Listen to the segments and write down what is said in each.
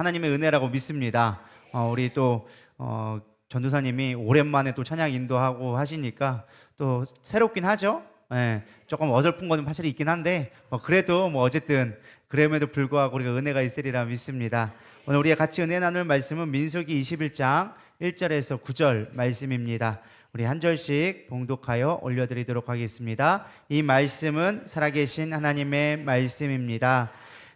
하나님의 은혜라고 믿습니다. 우리 또 전도사님이 오랜만에 또 찬양 인도하고 하시니까 또 새롭긴 하죠. 예, 조금 어설픈 거는 사실 있긴 한데 그래도 어쨌든 그럼에도 불구하고 우리가 은혜가 있으리라 믿습니다. 오늘 우리가 같이 은혜 나눌 말씀은 민수기 21장 1절에서 9절 말씀입니다. 우리 한 절씩 봉독하여 올려드리도록 하겠습니다. 이 말씀은 살아계신 하나님의 말씀입니다.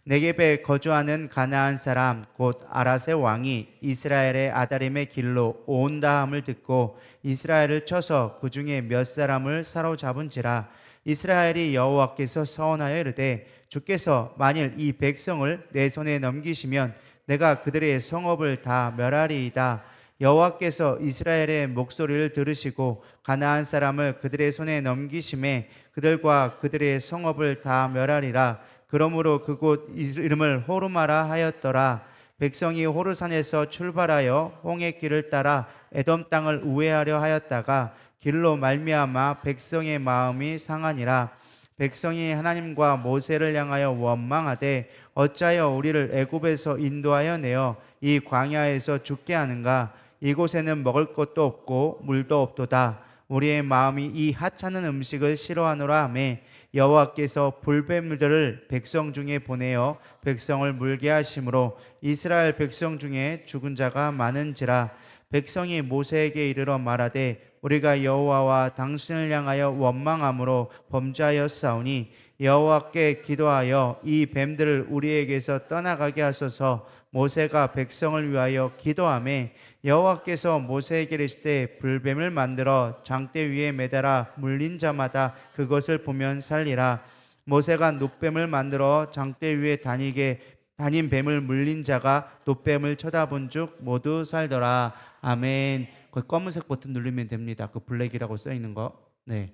네겝에 거주하는 가나안 사람 곧 아랏의 왕이 이스라엘의 아다림의 길로 온다함을 듣고 이스라엘을 쳐서 그 중에 몇 사람을 사로잡은지라. 이스라엘이 여호와께서 서원하여 이르되 주께서 만일 이 백성을 내 손에 넘기시면 내가 그들의 성읍을 다 멸하리이다. 여호와께서 이스라엘의 목소리를 들으시고 가나안 사람을 그들의 손에 넘기심에 그들과 그들의 성읍을 다 멸하리라. 그러므로 그곳 이름을 호르마라 하였더라. 백성이 호르산에서 출발하여 홍해 길을 따라 에돔 땅을 우회하려 하였다가 길로 말미암아 백성의 마음이 상하니라. 백성이 하나님과 모세를 향하여 원망하되 어찌하여 우리를 애굽에서 인도하여 내어 이 광야에서 죽게 하는가? 이곳에는 먹을 것도 없고 물도 없도다. 우리의 마음이 이 하찮은 음식을 싫어하노라 하매 여호와께서 불뱀들을 백성 중에 보내어 백성을 물게 하심으로 이스라엘 백성 중에 죽은 자가 많은지라. 백성이 모세에게 이르러 말하되 우리가 여호와와 당신을 향하여 원망함으로 범죄하였사오니 여호와께 기도하여 이 뱀들을 우리에게서 떠나가게 하소서. 모세가 백성을 위하여 기도하매 여호와께서 모세에게 이르시되 불뱀을 만들어 장대 위에 매달아 물린 자마다 그것을 보면 살리라. 모세가 놋뱀을 만들어 장대 위에 다닌 뱀을 물린 자가 놋뱀을 쳐다본즉 모두 살더라. 아멘. 그 검은색 버튼 누르면 됩니다. 그 블랙이라고 써 있는 거. 네.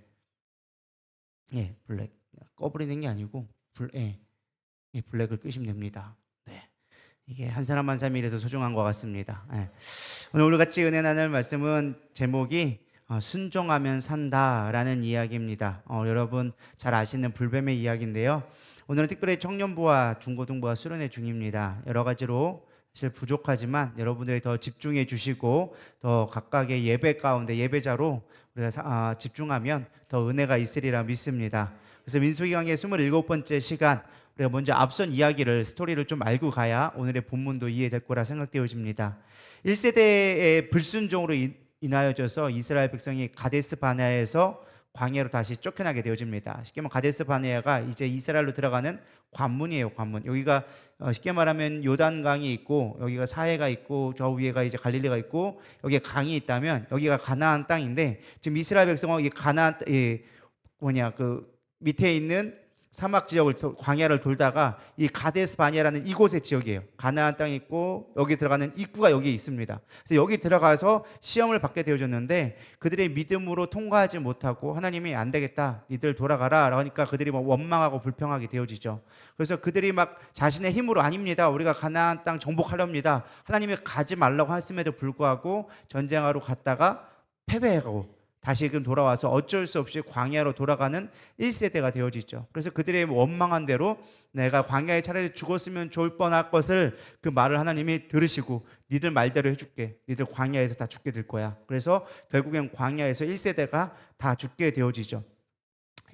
예, 블랙. 꺼버리는 게 아니고 블랙을 끄시면 됩니다. 네. 이게 한 사람 한 사람이 이래서 소중한 것 같습니다. 예. 오늘 같이 은혜 나눌 말씀은 제목이 순종하면 산다라는 이야기입니다. 여러분 잘 아시는 불뱀의 이야기인데요. 오늘은 특별히 청년부와 중고등부와 수련회 중입니다. 여러 가지로 사실 부족하지만 여러분들이 더 집중해 주시고 더 각각의 예배 가운데 예배자로 우리가 집중하면 더 은혜가 있으리라 믿습니다. 그래서 민수기 강의 27번째 시간, 우리가 먼저 앞선 이야기를 스토리를 좀 알고 가야 오늘의 본문도 이해될 거라 생각되어집니다. 1세대의 불순종으로 인하여져서 이스라엘 백성이 가데스 바네아에서 광야로 다시 쫓겨나게 되어집니다. 쉽게 말하면 가데스 바네아가 이제 이스라엘로 들어가는 관문이에요. 관문. 여기가 쉽게 말하면 요단강이 있고 여기가 사해가 있고 저 위에가 이제 갈릴리가 있고 여기에 강이 있다면 여기가 가나안 땅인데 지금 이스라엘 백성은 이 가나안 그 밑에 있는 사막 지역을 광야를 돌다가 이 가데스 바네아라는 이곳의 지역이에요. 가나안 땅이 있고 여기 들어가는 입구가 여기 있습니다. 그래서 여기 들어가서 시험을 받게 되어졌는데 그들의 믿음으로 통과하지 못하고 하나님이 안 되겠다, 니들 돌아가라 하니까 그들이 원망하고 불평하게 되어지죠. 그래서 그들이 막 자신의 힘으로 아닙니다, 우리가 가나안 땅 정복하렵니다, 하나님이 가지 말라고 했음에도 불구하고 전쟁하러 갔다가 패배하고 다시금 돌아와서 어쩔 수 없이 광야로 돌아가는 1세대가 되어지죠. 그래서 그들의 원망한 대로 내가 광야에 차라리 죽었으면 좋을 뻔할 것을 그 말을 하나님이 들으시고 니들 말대로 해줄게, 니들 광야에서 다 죽게 될 거야. 그래서 결국엔 광야에서 1세대가 다 죽게 되어지죠.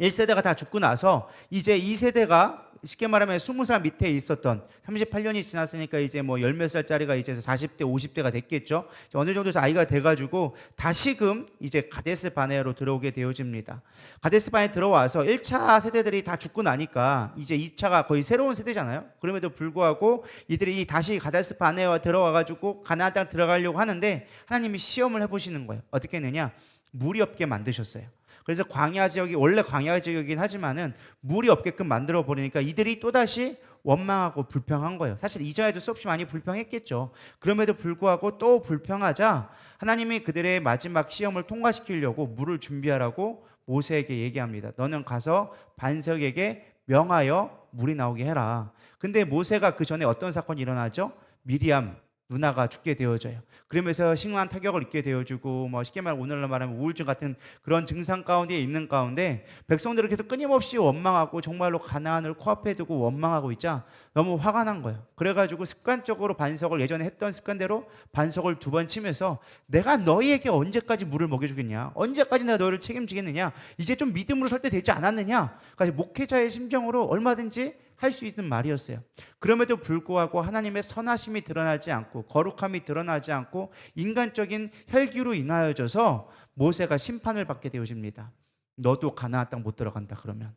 1세대가 다 죽고 나서 이제 2세대가 쉽게 말하면 20살 밑에 있었던 38년이 지났으니까 이제 열 몇 살짜리가 이제 40대 50대가 됐겠죠. 어느 정도 아이가 돼가지고 다시금 이제 가데스 바네아로 들어오게 되어집니다. 가데스 바네아 들어와서 1차 세대들이 다 죽고 나니까 이제 2차가 거의 새로운 세대잖아요. 그럼에도 불구하고 이들이 다시 가데스 바네아 들어와가지고 가나안 땅 들어가려고 하는데 하나님이 시험을 해보시는 거예요. 어떻게 했느냐? 물이 없게 만드셨어요. 그래서 광야 지역이 원래 광야 지역이긴 하지만은 물이 없게끔 만들어 버리니까 이들이 또다시 원망하고 불평한 거예요. 사실 이전에도 수없이 많이 불평했겠죠. 그럼에도 불구하고 또 불평하자 하나님이 그들의 마지막 시험을 통과시키려고 물을 준비하라고 모세에게 얘기합니다. 너는 가서 반석에게 명하여 물이 나오게 해라. 근데 모세가 그 전에 어떤 사건이 일어나죠? 미리암, 누나가 죽게 되어져요. 그러면서 심한 타격을 입게 되어주고 뭐 쉽게 말하면 오늘날 말하면 우울증 같은 그런 증상 가운데 있는 가운데 백성들을 계속 끊임없이 원망하고 정말로 가나안을 코앞에 두고 원망하고 있자 너무 화가 난 거예요. 그래가지고 습관적으로 반석을 예전에 했던 습관대로 반석을 2번 치면서 내가 너희에게 언제까지 물을 먹여주겠냐, 언제까지 내가 너희를 책임지겠느냐, 이제 좀 믿음으로 설 때 되지 않았느냐. 그러니까 목회자의 심정으로 얼마든지 할 수 있는 말이었어요. 그럼에도 불구하고 하나님의 선하심이 드러나지 않고 거룩함이 드러나지 않고 인간적인 혈기로 인하여져서 모세가 심판을 받게 되어집니다. 너도 가나안 땅 못 들어간다. 그러면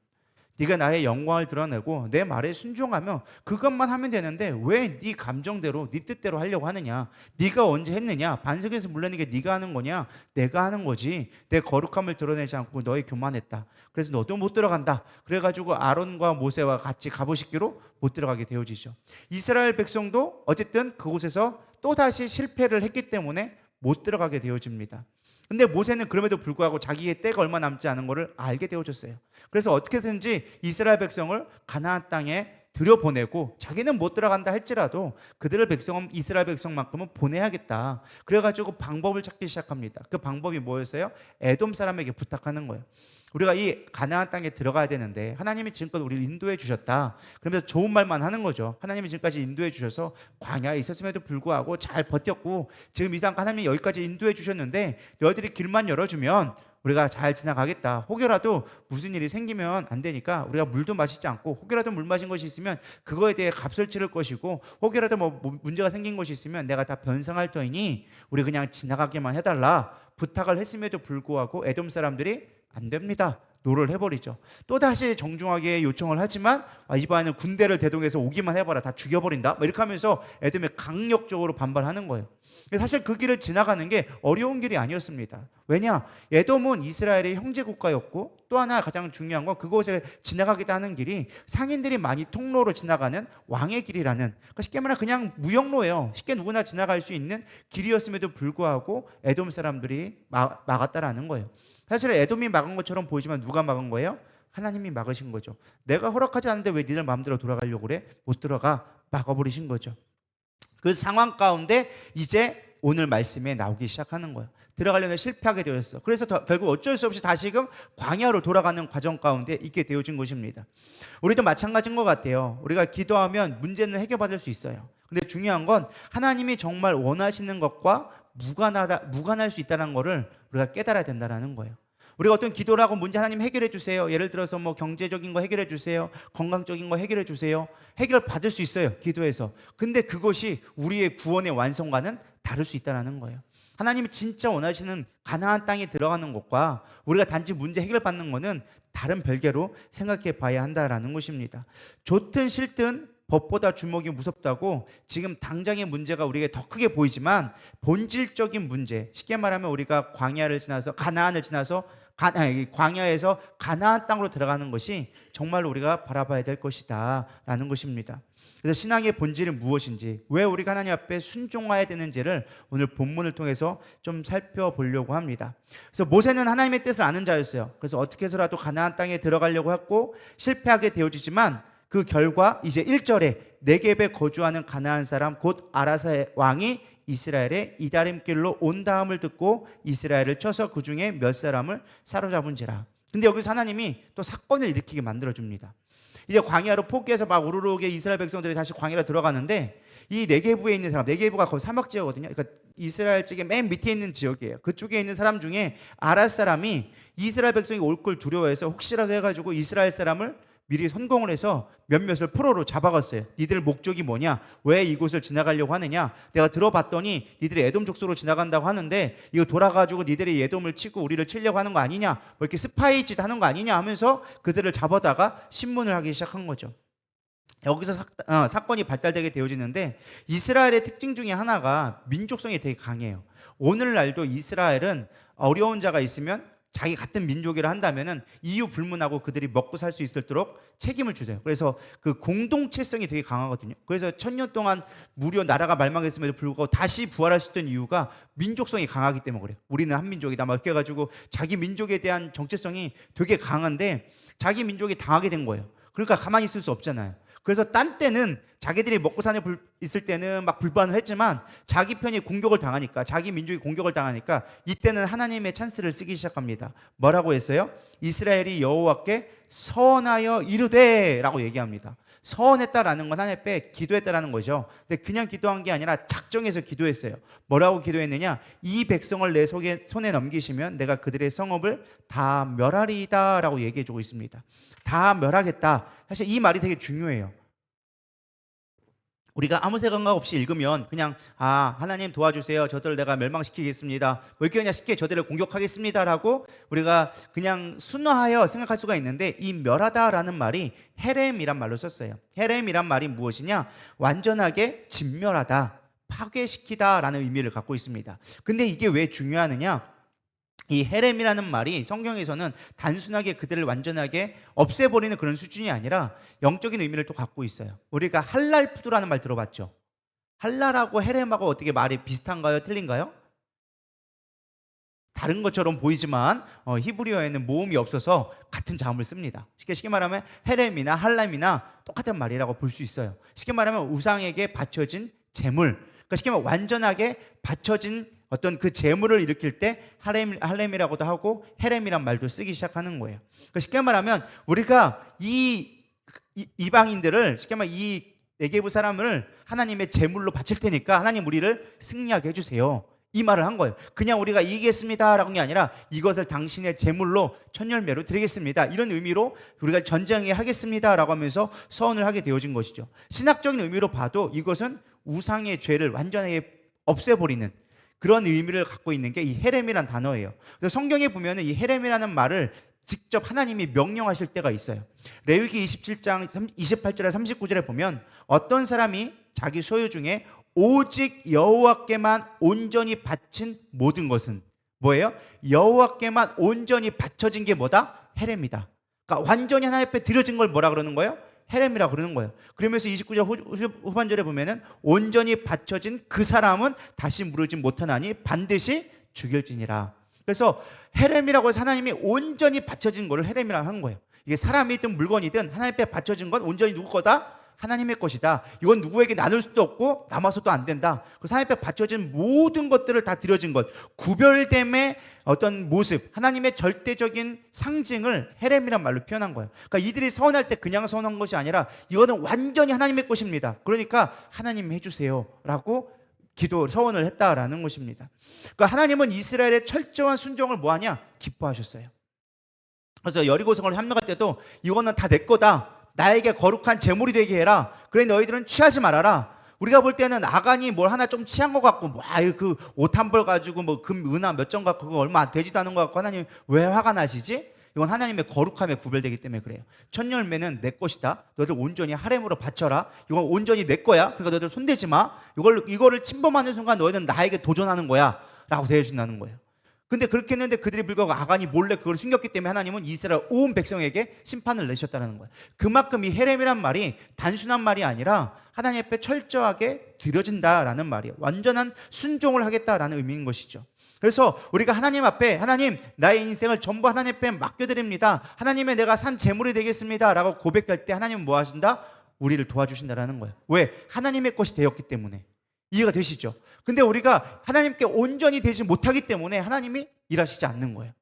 네가 나의 영광을 드러내고 내 말에 순종하며 그것만 하면 되는데 왜 네 감정대로 네 뜻대로 하려고 하느냐. 네가 언제 했느냐. 반석에서 물러내는 게 네가 하는 거냐, 내가 하는 거지. 내 거룩함을 드러내지 않고 너희 교만했다. 그래서 너도 못 들어간다. 그래가지고 아론과 모세와 같이 갑오시기로 못 들어가게 되어지죠. 이스라엘 백성도 어쨌든 그곳에서 또다시 실패를 했기 때문에 못 들어가게 되어집니다. 근데 모세는 그럼에도 불구하고 자기의 때가 얼마 남지 않은 것을 알게 되어졌어요. 그래서 어떻게든지 이스라엘 백성을 가나안 땅에 들여보내고 자기는 못 들어간다 할지라도 그들의 백성은 이스라엘 백성만큼은 보내야겠다. 그래가지고 방법을 찾기 시작합니다. 그 방법이 뭐였어요? 에돔 사람에게 부탁하는 거예요. 우리가 이 가나안 땅에 들어가야 되는데 하나님이 지금껏 우리를 인도해 주셨다. 그러면서 좋은 말만 하는 거죠. 하나님이 지금까지 인도해 주셔서 광야에 있었음에도 불구하고 잘 버텼고 지금 이 상황 하나님이 여기까지 인도해 주셨는데 너희들이 길만 열어주면 우리가 잘 지나가겠다. 혹여라도 무슨 일이 생기면 안 되니까 우리가 물도 마시지 않고 혹여라도 물 마신 것이 있으면 그거에 대해 값을 치를 것이고 혹여라도 뭐 문제가 생긴 것이 있으면 내가 다 변상할 터이니 우리 그냥 지나가게만 해달라 부탁을 했음에도 불구하고 에돔 사람들이 안 됩니다. 노를 해버리죠. 또다시 정중하게 요청을 하지만 이번에는 군대를 대동해서 오기만 해봐라. 다 죽여버린다. 이렇게 하면서 에돔이 강력적으로 반발하는 거예요. 사실 그 길을 지나가는 게 어려운 길이 아니었습니다. 왜냐? 에돔은 이스라엘의 형제 국가였고 또 하나 가장 중요한 건 그곳에 지나가기도 하는 길이 상인들이 많이 통로로 지나가는 왕의 길이라는, 그러니까 쉽게 말하면 그냥 무역로예요. 쉽게 누구나 지나갈 수 있는 길이었음에도 불구하고 에돔 사람들이 막았다라는 거예요. 사실 에돔이 막은 것처럼 보이지만 누가 막은 거예요? 하나님이 막으신 거죠. 내가 허락하지 않는데 왜 니들 마음대로 돌아가려고 그래? 못 들어가. 막아버리신 거죠. 그 상황 가운데 이제 오늘 말씀에 나오기 시작하는 거예요. 들어가려면 실패하게 되었어. 그래서 결국 어쩔 수 없이 다시금 광야로 돌아가는 과정 가운데 있게 되어진 것입니다. 우리도 마찬가지인 것 같아요. 우리가 기도하면 문제는 해결받을 수 있어요. 근데 중요한 건 하나님이 정말 원하시는 것과 무관할 수 있다는 것을 우리가 깨달아야 된다는 거예요. 우리가 어떤 기도를 하고 문제 하나님 해결해 주세요. 예를 들어서 뭐 경제적인 거 해결해 주세요. 건강적인 거 해결해 주세요. 해결 받을 수 있어요. 기도해서. 근데 그것이 우리의 구원의 완성과는 다를 수 있다는 거예요. 하나님이 진짜 원하시는 가나안 땅에 들어가는 것과 우리가 단지 문제 해결받는 것은 다른 별개로 생각해 봐야 한다라는 것입니다. 좋든 싫든 법보다 주먹이 무섭다고 지금 당장의 문제가 우리에게 더 크게 보이지만 본질적인 문제, 쉽게 말하면 우리가 광야를 지나서 가나안을 지나서 광야에서 가나안 땅으로 들어가는 것이 정말로 우리가 바라봐야 될 것이다 라는 것입니다. 그래서 신앙의 본질은 무엇인지, 왜 우리가 하나님 앞에 순종해야 되는지를 오늘 본문을 통해서 좀 살펴보려고 합니다. 그래서 모세는 하나님의 뜻을 아는 자였어요. 그래서 어떻게 해서라도 가나안 땅에 들어가려고 했고 실패하게 되어지지만 그 결과 이제 1절에 네겝에 거주하는 가나안 사람 곧 아라사의 왕이 이스라엘의 이다림길로 온 다음을 듣고 이스라엘을 쳐서 그 중에 몇 사람을 사로잡은지라. 근데 여기서 하나님이 또 사건을 일으키게 만들어줍니다. 이제 광야로 포기해서 막 우르르게 이스라엘 백성들이 다시 광야로 들어가는데 이 네게부에 있는 사람, 네게부가 거의 사막 지역이거든요. 그러니까 이스라엘 쪽에 맨 밑에 있는 지역이에요. 그쪽에 있는 사람 중에 아랏 사람이 이스라엘 백성이 올 걸 두려워해서 혹시라도 해가지고 이스라엘 사람을 미리 선공을 해서 몇몇을 포로로 잡아갔어요. 니들 목적이 뭐냐? 왜 이곳을 지나가려고 하느냐? 내가 들어봤더니 니들이 에돔 족속으로 지나간다고 하는데 이거 돌아가지고 니들이 에돔을 치고 우리를 치려고 하는 거 아니냐? 뭐 이렇게 스파이 짓 하는 거 아니냐 하면서 그들을 잡아다가 신문을 하기 시작한 거죠. 여기서 사건이 발달되게 되어지는데 이스라엘의 특징 중에 하나가 민족성이 되게 강해요. 오늘날도 이스라엘은 어려운 자가 있으면 자기 같은 민족이라 한다면은 이유 불문하고 그들이 먹고 살 수 있도록 책임을 주세요. 그래서 그 공동체성이 되게 강하거든요. 그래서 1000년 동안 무려 나라가 멸망했음에도 불구하고 다시 부활할 수 있던 이유가 민족성이 강하기 때문에 그래요. 우리는 한 민족이다 막 이렇게 해가지고 자기 민족에 대한 정체성이 되게 강한데 자기 민족이 당하게 된 거예요. 그러니까 가만히 있을 수 없잖아요. 그래서 딴 때는 자기들이 먹고 사는 있을 때는 막 불만을 했지만 자기 편이 공격을 당하니까, 자기 민족이 공격을 당하니까 이때는 하나님의 찬스를 쓰기 시작합니다. 뭐라고 했어요? 이스라엘이 여호와께 서원하여 이르되 라고 얘기합니다. 서원했다라는 건 하나님 앞에 기도했다라는 거죠. 근데 그냥 기도한 게 아니라 작정해서 기도했어요. 뭐라고 기도했느냐? 이 백성을 내 손에 넘기시면 내가 그들의 성읍을 다 멸하리이다 라고 얘기해 주고 있습니다. 다 멸하겠다. 사실 이 말이 되게 중요해요. 우리가 아무 생각 없이 읽으면 그냥 하나님 도와주세요, 저들을 내가 멸망시키겠습니다, 뭐 이렇게 그냥 쉽게 저들을 공격하겠습니다라고 우리가 그냥 순화하여 생각할 수가 있는데, 이 멸하다라는 말이 헤렘이란 말로 썼어요. 헤렘이란 말이 무엇이냐? 완전하게 진멸하다, 파괴시키다라는 의미를 갖고 있습니다. 근데 이게 왜 중요하느냐? 이 헤렘이라는 말이 성경에서는 단순하게 그들을 완전하게 없애버리는 그런 수준이 아니라 영적인 의미를 또 갖고 있어요. 우리가 할랄푸드라는 말 들어봤죠? 할랄하고 헤렘하고 어떻게 말이 비슷한가요? 틀린가요? 다른 것처럼 보이지만 히브리어에는 모음이 없어서 같은 자음을 씁니다. 쉽게 말하면 헤렘이나 할람이나 똑같은 말이라고 볼 수 있어요. 쉽게 말하면 우상에게 바쳐진 제물, 그러니까 쉽게 말하면 완전하게 바쳐진 어떤 그 재물을 일으킬 때 할렘이라고도 하고 헤렘이란 말도 쓰기 시작하는 거예요. 그러니까 쉽게 말하면 우리가 이방인들을, 쉽게 말하면 이 네게부 사람을 하나님의 재물로 바칠 테니까 하나님 우리를 승리하게 해주세요, 이 말을 한 거예요. 그냥 우리가 이기겠습니다라고 한 게 아니라 이것을 당신의 재물로 천열매로 드리겠습니다, 이런 의미로 우리가 전쟁에 하겠습니다라고 하면서 서원을 하게 되어진 것이죠. 신학적인 의미로 봐도 이것은 우상의 죄를 완전하게 없애버리는 그런 의미를 갖고 있는 게 이 헤렘이란 단어예요. 그래서 성경에 보면은 이 헤렘이라는 말을 직접 하나님이 명령하실 때가 있어요. 레위기 27장 28절에 39절에 보면 어떤 사람이 자기 소유 중에 오직 여호와께만 온전히 바친 모든 것은 뭐예요? 여호와께만 온전히 바쳐진 게 뭐다? 헤렘이다. 그러니까 완전히 하나님 앞에 드려진 걸 뭐라 그러는 거예요? 헤렘이라고 그러는 거예요. 그러면서 29절 후반절에 보면은 온전히 바쳐진 그 사람은 다시 무르지 못하나니 반드시 죽일지니라. 그래서 헤렘이라고 해서 하나님이 온전히 바쳐진 거를 헤렘이라고 하는 거예요. 이게 사람이든 물건이든 하나님 앞에 바쳐진 건 온전히 누구 거다? 하나님의 것이다. 이건 누구에게 나눌 수도 없고 남아서도 안 된다. 그 하나님 앞에 바쳐진 모든 것들을 다 드려진 것, 구별됨의 어떤 모습, 하나님의 절대적인 상징을 헤렘이란 말로 표현한 거예요. 그러니까 이들이 서원할 때 그냥 서원한 것이 아니라 이거는 완전히 하나님의 것입니다. 그러니까 하나님 해주세요 라고 서원을 했다라는 것입니다. 그러니까 하나님은 이스라엘의 철저한 순종을 뭐하냐? 기뻐하셨어요. 그래서 여리고성을 함락할 때도 이거는 다 내 거다, 나에게 거룩한 제물이 되게 해라, 그래 너희들은 취하지 말아라. 우리가 볼 때는 아간이 뭘 하나 좀 취한 것 같고 그 옷 한 벌 가지고 뭐 금 은하 몇 점 갖고 그거 얼마 되지도 않은 것 같고 하나님 왜 화가 나시지? 이건 하나님의 거룩함에 구별되기 때문에 그래요. 첫 열매는 내 것이다, 너희들 온전히 하렘으로 바쳐라, 이건 온전히 내 거야, 그러니까 너희들 손대지 마, 이거를 침범하는 순간 너희는 나에게 도전하는 거야 라고 대해준다는 거예요. 근데 그렇게 했는데 그들이 불구하고 아간이 몰래 그걸 숨겼기 때문에 하나님은 이스라엘 온 백성에게 심판을 내셨다는 거예요. 그만큼 이 헤렘이란 말이 단순한 말이 아니라 하나님 앞에 철저하게 드려진다라는 말이에요. 완전한 순종을 하겠다라는 의미인 것이죠. 그래서 우리가 하나님 앞에, 하나님 나의 인생을 전부 하나님 앞에 맡겨드립니다, 하나님의 내가 산 재물이 되겠습니다 라고 고백할 때 하나님은 뭐 하신다? 우리를 도와주신다라는 거예요. 왜? 하나님의 것이 되었기 때문에. 이해가 되시죠? 근데 우리가 하나님께 온전히 되지 못하기 때문에 하나님이 일하시지 않는 거예요.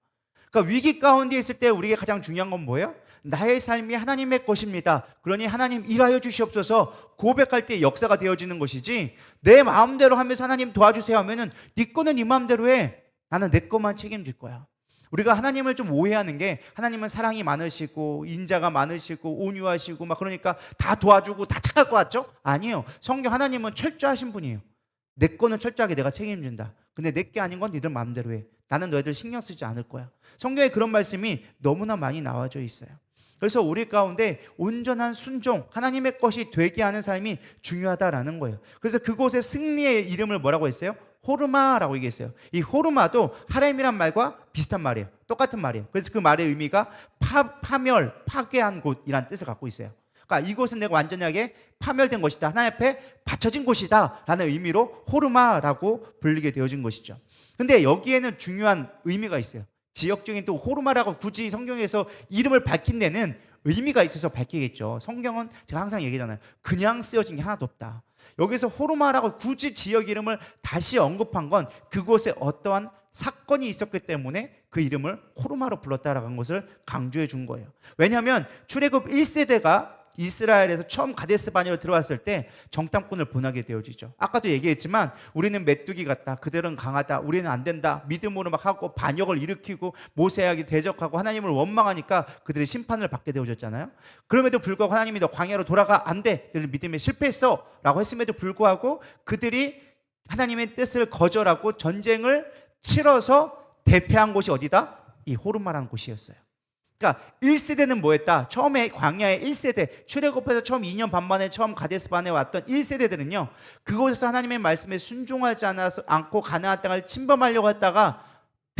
그러니까 위기 가운데 있을 때 우리에게 가장 중요한 건 뭐예요? 나의 삶이 하나님의 것입니다, 그러니 하나님 일하여 주시옵소서 고백할 때 역사가 되어지는 것이지, 내 마음대로 하면서 하나님 도와주세요 하면은 네 거는 네 마음대로 해, 나는 내 것만 책임질 거야. 우리가 하나님을 좀 오해하는 게, 하나님은 사랑이 많으시고 인자가 많으시고 온유하시고 막 그러니까 다 도와주고 다 착할 것 같죠? 아니에요. 성경 하나님은 철저하신 분이에요. 내 거는 철저하게 내가 책임진다, 근데 내 게 아닌 건 니들 마음대로 해, 나는 너희들 신경 쓰지 않을 거야. 성경에 그런 말씀이 너무나 많이 나와져 있어요. 그래서 우리 가운데 온전한 순종, 하나님의 것이 되게 하는 삶이 중요하다라는 거예요. 그래서 그곳의 승리의 이름을 뭐라고 했어요? 호르마라고 얘기했어요. 이 호르마도 하렘이란 말과 비슷한 말이에요. 똑같은 말이에요. 그래서 그 말의 의미가 파멸, 파괴한 곳이란 뜻을 갖고 있어요. 그러니까 이곳은 내가 완전하게 파멸된 것이다, 하나님 앞에 바쳐진 곳이다 라는 의미로 호르마라고 불리게 되어진 것이죠. 근데 여기에는 중요한 의미가 있어요. 지역적인 또 호르마라고 굳이 성경에서 이름을 밝힌 데는 의미가 있어서 밝히겠죠. 성경은 제가 항상 얘기하잖아요. 그냥 쓰여진 게 하나도 없다. 여기서 호르마라고 굳이 지역 이름을 다시 언급한 건 그곳에 어떠한 사건이 있었기 때문에 그 이름을 호르마로 불렀다라는 것을 강조해 준 거예요. 왜냐하면 출애굽 1세대가 이스라엘에서 처음 가데스 바네로 들어왔을 때 정탐꾼을 보내게 되어지죠. 아까도 얘기했지만 우리는 메뚜기 같다, 그들은 강하다, 우리는 안 된다, 믿음으로 막 하고 반역을 일으키고 모세에게 대적하고 하나님을 원망하니까 그들이 심판을 받게 되어졌잖아요. 그럼에도 불구하고 하나님이 너 광야로 돌아가, 안 돼, 너희들 믿음에 실패했어 라고 했음에도 불구하고 그들이 하나님의 뜻을 거절하고 전쟁을 치러서 대패한 곳이 어디다? 이 호르마라는 곳이었어요. 그러니까 1세대는 뭐였다? 처음에 광야의 1세대, 출애굽해서 처음 2년 반 만에 처음 가데스 바네에 왔던 1세대들은요, 그곳에서 하나님의 말씀에 순종하지 않고 가나안 땅을 침범하려고 했다가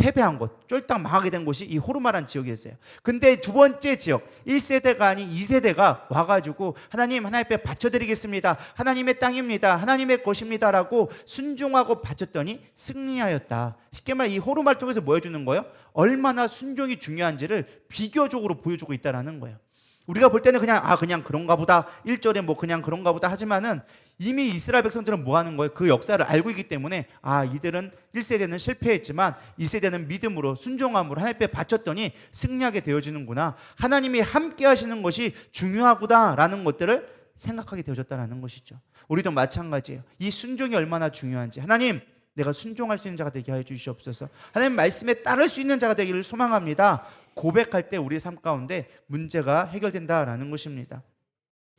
패배한 곳, 쫄딱 망하게 된 곳이 이 호르마라는 지역이었어요. 근데 두 번째 지역, 1세대가 아닌 2세대가 와가지고 하나님 앞에 바쳐드리겠습니다, 하나님의 땅입니다, 하나님의 것입니다 라고 순종하고 바쳤더니 승리하였다. 쉽게 말해 이 호르마를 통해서 뭐 해주는 거예요? 얼마나 순종이 중요한지를 비교적으로 보여주고 있다는 거예요. 우리가 볼 때는 그냥 그런가 보다, 1절에 뭐 그냥 그런가 보다 하지만은 이미 이스라엘 백성들은 뭐 하는 거예요? 그 역사를 알고 있기 때문에 이들은 1세대는 실패했지만 2세대는 믿음으로 순종함으로 하나님 앞에 바쳤더니 승리하게 되어지는구나, 하나님이 함께 하시는 것이 중요하구나라는 것들을 생각하게 되어졌다는 것이죠. 우리도 마찬가지예요. 이 순종이 얼마나 중요한지, 하나님 내가 순종할 수 있는 자가 되게 하여 주시옵소서, 하나님 말씀에 따를 수 있는 자가 되기를 소망합니다 고백할 때 우리의 삶 가운데 문제가 해결된다라는 것입니다.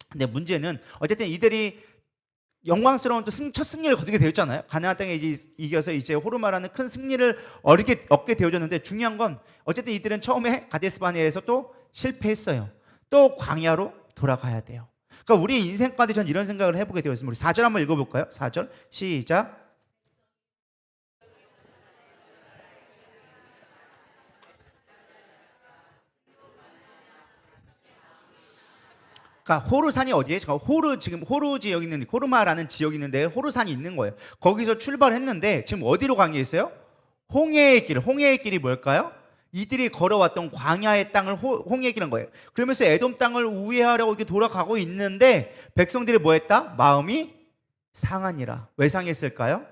근데 문제는 어쨌든 이들이 영광스러운 또 첫 승리를 거두게 되었잖아요. 가나안 땅에 이겨서 이제 호르마라는 큰 승리를 얻게 되어졌는데, 중요한 건 어쨌든 이들은 처음에 가데스 바네에서 또 실패했어요. 또 광야로 돌아가야 돼요. 그러니까 우리 인생 가운데 전 이런 생각을 해보게 되었습니다. 우리 4절 한번 읽어볼까요? 4절 시작. 그러니까 호르산이 어디에? 지금 호르 지역 있는 호르마라는 지역이 있는데 호르산이 있는 거예요. 거기서 출발했는데 지금 어디로 가게 있어요? 홍해의 길. 홍해의 길이 뭘까요? 이들이 걸어왔던 광야의 땅을 홍해의 길인 거예요. 그러면서 에돔 땅을 우회하려고 이렇게 돌아가고 있는데 백성들이 뭐 했다? 마음이 상하니라. 왜 상했을까요?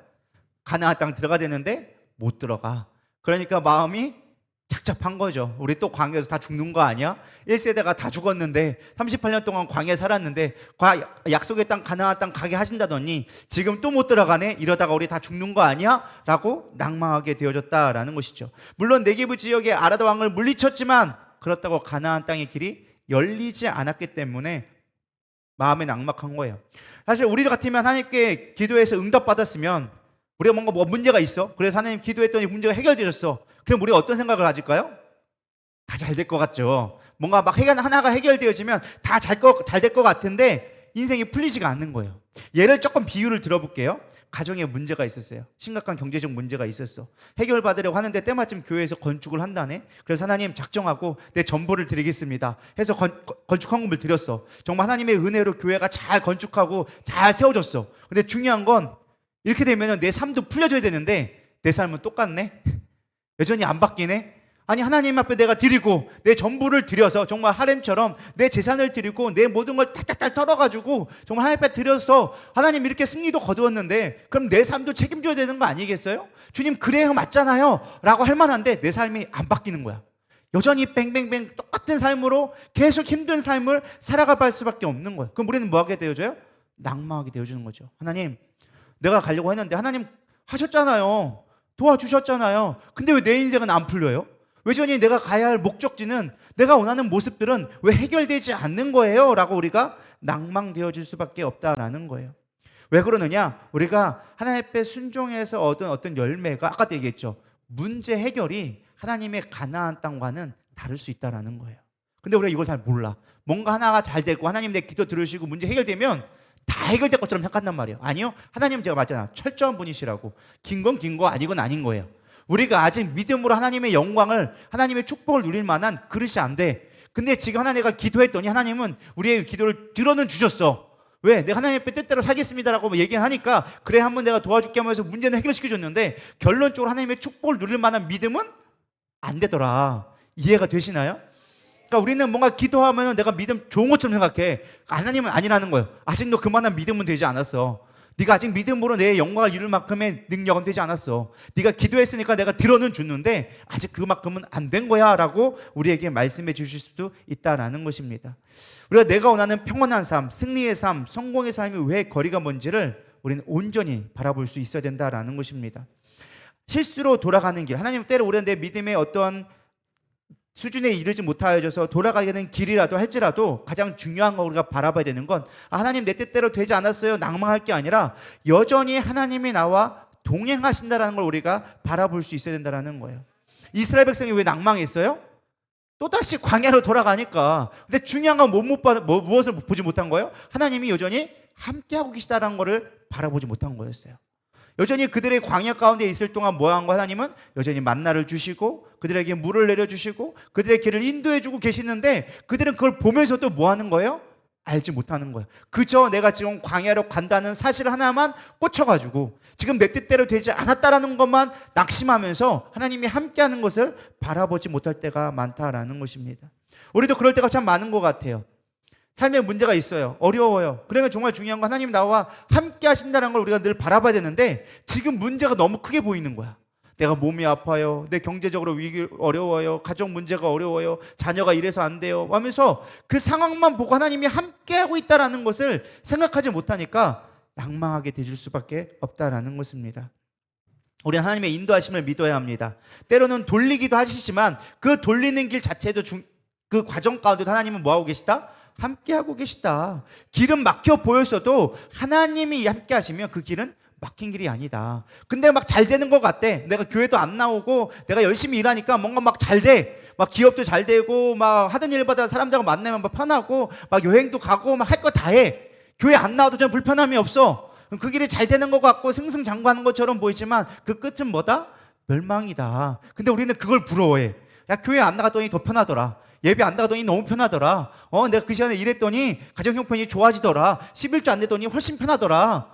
가나안 땅 들어가야 되는데 못 들어가. 그러니까 마음이 착잡한 거죠. 우리 또 광야에서 다 죽는 거 아니야? 1세대가 다 죽었는데 38년 동안 광야에 살았는데 약속의 땅 가나안 땅 가게 하신다더니 지금 또 못 들어가네? 이러다가 우리 다 죽는 거 아니야? 라고 낭망하게 되어졌다라는 것이죠. 물론 네게부 지역의 아라다 왕을 물리쳤지만 그렇다고 가나안 땅의 길이 열리지 않았기 때문에 마음에 낙막한 거예요. 사실 우리 같으면 하나님께 기도해서 응답받았으면 우리가 뭔가 문제가 있어, 그래서 하나님 기도했더니 문제가 해결되셨어, 그럼 우리가 어떤 생각을 가질까요? 다 잘 될 것 같죠. 뭔가 막 하나가 해결되어지면 다 잘 될 것 같은데 인생이 풀리지가 않는 거예요. 예를 조금 비유를 들어볼게요. 가정에 문제가 있었어요. 심각한 경제적 문제가 있었어. 해결받으려고 하는데 때마침 교회에서 건축을 한다네. 그래서 하나님 작정하고 내 전보를 드리겠습니다 해서 건축 헌금을 드렸어. 정말 하나님의 은혜로 교회가 잘 건축하고 잘 세워졌어. 근데 중요한 건 이렇게 되면 내 삶도 풀려져야 되는데 내 삶은 똑같네. 여전히 안 바뀌네. 아니, 하나님 앞에 내가 드리고 내 전부를 드려서 정말 하렘처럼 내 재산을 드리고 내 모든 걸 딱딱딱 털어가지고 정말 하나님 앞에 드려서 하나님 이렇게 승리도 거두었는데 그럼 내 삶도 책임져야 되는 거 아니겠어요? 주님 그래야 맞잖아요 라고 할 만한데 내 삶이 안 바뀌는 거야. 여전히 뱅뱅뱅 똑같은 삶으로 계속 힘든 삶을 살아갈 수밖에 없는 거예요. 그럼 우리는 뭐 하게 되어져요? 낭망하게 되어주는 거죠. 하나님 내가 가려고 했는데 하나님 하셨잖아요. 도와주셨잖아요. 근데 왜 내 인생은 안 풀려요? 왜 여전히 내가 가야 할 목적지는, 내가 원하는 모습들은 왜 해결되지 않는 거예요? 라고 우리가 낭망되어질 수밖에 없다라는 거예요. 왜 그러느냐? 우리가 하나님 앞에 순종해서 얻은 어떤 열매가 아까도 얘기했죠. 문제 해결이 하나님의 가나안 땅과는 다를 수 있다라는 거예요. 근데 우리가 이걸 잘 몰라. 뭔가 하나가 잘 되고 하나님 내 기도 들으시고 문제 해결되면 다 해결될 것처럼 생각한단 말이에요. 아니요. 하나님 제가 말했잖아. 철저한 분이시라고. 긴 건 긴 거 아니건 아닌 거예요. 우리가 아직 믿음으로 하나님의 영광을, 하나님의 축복을 누릴 만한 그릇이 안 돼. 근데 지금 하나님과 기도했더니 하나님은 우리의 기도를 들어는 주셨어. 왜? 내가 하나님 앞에 뜻대로 살겠습니다라고 얘기하니까 그래 한번 내가 도와줄게 하면서 문제는 해결시켜줬는데 결론적으로 하나님의 축복을 누릴 만한 믿음은 안 되더라. 이해가 되시나요? 그러니까 우리는 뭔가 기도하면 내가 믿음 좋은 것처럼 생각해. 하나님은 아니라는 거예요. 아직도 그만한 믿음은 되지 않았어. 네가 아직 믿음으로 내 영광을 이룰 만큼의 능력은 되지 않았어. 네가 기도했으니까 내가 들어는 줬는데 아직 그만큼은 안 된 거야 라고 우리에게 말씀해 주실 수도 있다라는 것입니다. 우리가 내가 원하는 평온한 삶, 승리의 삶, 성공의 삶이 왜 거리가 먼지를 우리는 온전히 바라볼 수 있어야 된다라는 것입니다. 실수로 돌아가는 길, 하나님 때로 우리는 내 믿음의 어떤 수준에 이르지 못하여져서 돌아가게 되는 길이라도 할지라도 가장 중요한 거 우리가 바라봐야 되는 건 하나님 내 뜻대로 되지 않았어요 낭망할 게 아니라 여전히 하나님이 나와 동행하신다라는 걸 우리가 바라볼 수 있어야 된다는 거예요. 이스라엘 백성이 왜 낭망했어요? 또다시 광야로 돌아가니까. 근데 중요한 건 무엇을 보지 못한 거예요? 하나님이 여전히 함께하고 계시다는 것을 바라보지 못한 거였어요. 여전히 그들의 광야 가운데 있을 동안 뭐 한 거? 하나님은 여전히 만나를 주시고 그들에게 물을 내려주시고 그들의 길을 인도해주고 계시는데 그들은 그걸 보면서도 뭐 하는 거예요? 알지 못하는 거예요. 그저 내가 지금 광야로 간다는 사실 하나만 꽂혀가지고 지금 내 뜻대로 되지 않았다라는 것만 낙심하면서 하나님이 함께하는 것을 바라보지 못할 때가 많다라는 것입니다. 우리도 그럴 때가 참 많은 것 같아요. 삶에 문제가 있어요. 어려워요. 그러면 정말 중요한 건 하나님 나와 함께 하신다는 걸 우리가 늘 바라봐야 되는데 지금 문제가 너무 크게 보이는 거야. 내가 몸이 아파요. 내 경제적으로 위기 어려워요. 가정 문제가 어려워요. 자녀가 이래서 안 돼요. 하면서 그 상황만 보고 하나님이 함께하고 있다는 것을 생각하지 못하니까 낭망하게 되질 수밖에 없다는 것입니다. 우리는 하나님의 인도하심을 믿어야 합니다. 때로는 돌리기도 하시지만 그 돌리는 길 자체도 그 과정 가운데도 하나님은 뭐하고 계시다? 함께하고 계시다. 길은 막혀 보였어도 하나님이 함께 하시면 그 길은 막힌 길이 아니다. 근데 막 잘 되는 것 같대. 내가 교회도 안 나오고 내가 열심히 일하니까 뭔가 막 잘 돼. 막 기업도 잘 되고 막 하던 일보다 사람들하고 만나면 막 편하고 막 여행도 가고 막 할 거 다 해. 교회 안 나와도 전 불편함이 없어. 그 길이 잘 되는 것 같고 승승장구하는 것처럼 보이지만 그 끝은 뭐다? 멸망이다. 근데 우리는 그걸 부러워해. 야, 교회 안 나갔더니 더 편하더라. 예배 안 나가더니 너무 편하더라. 내가 그 시간에 일했더니 가정 형편이 좋아지더라. 11조 안 되더니 훨씬 편하더라.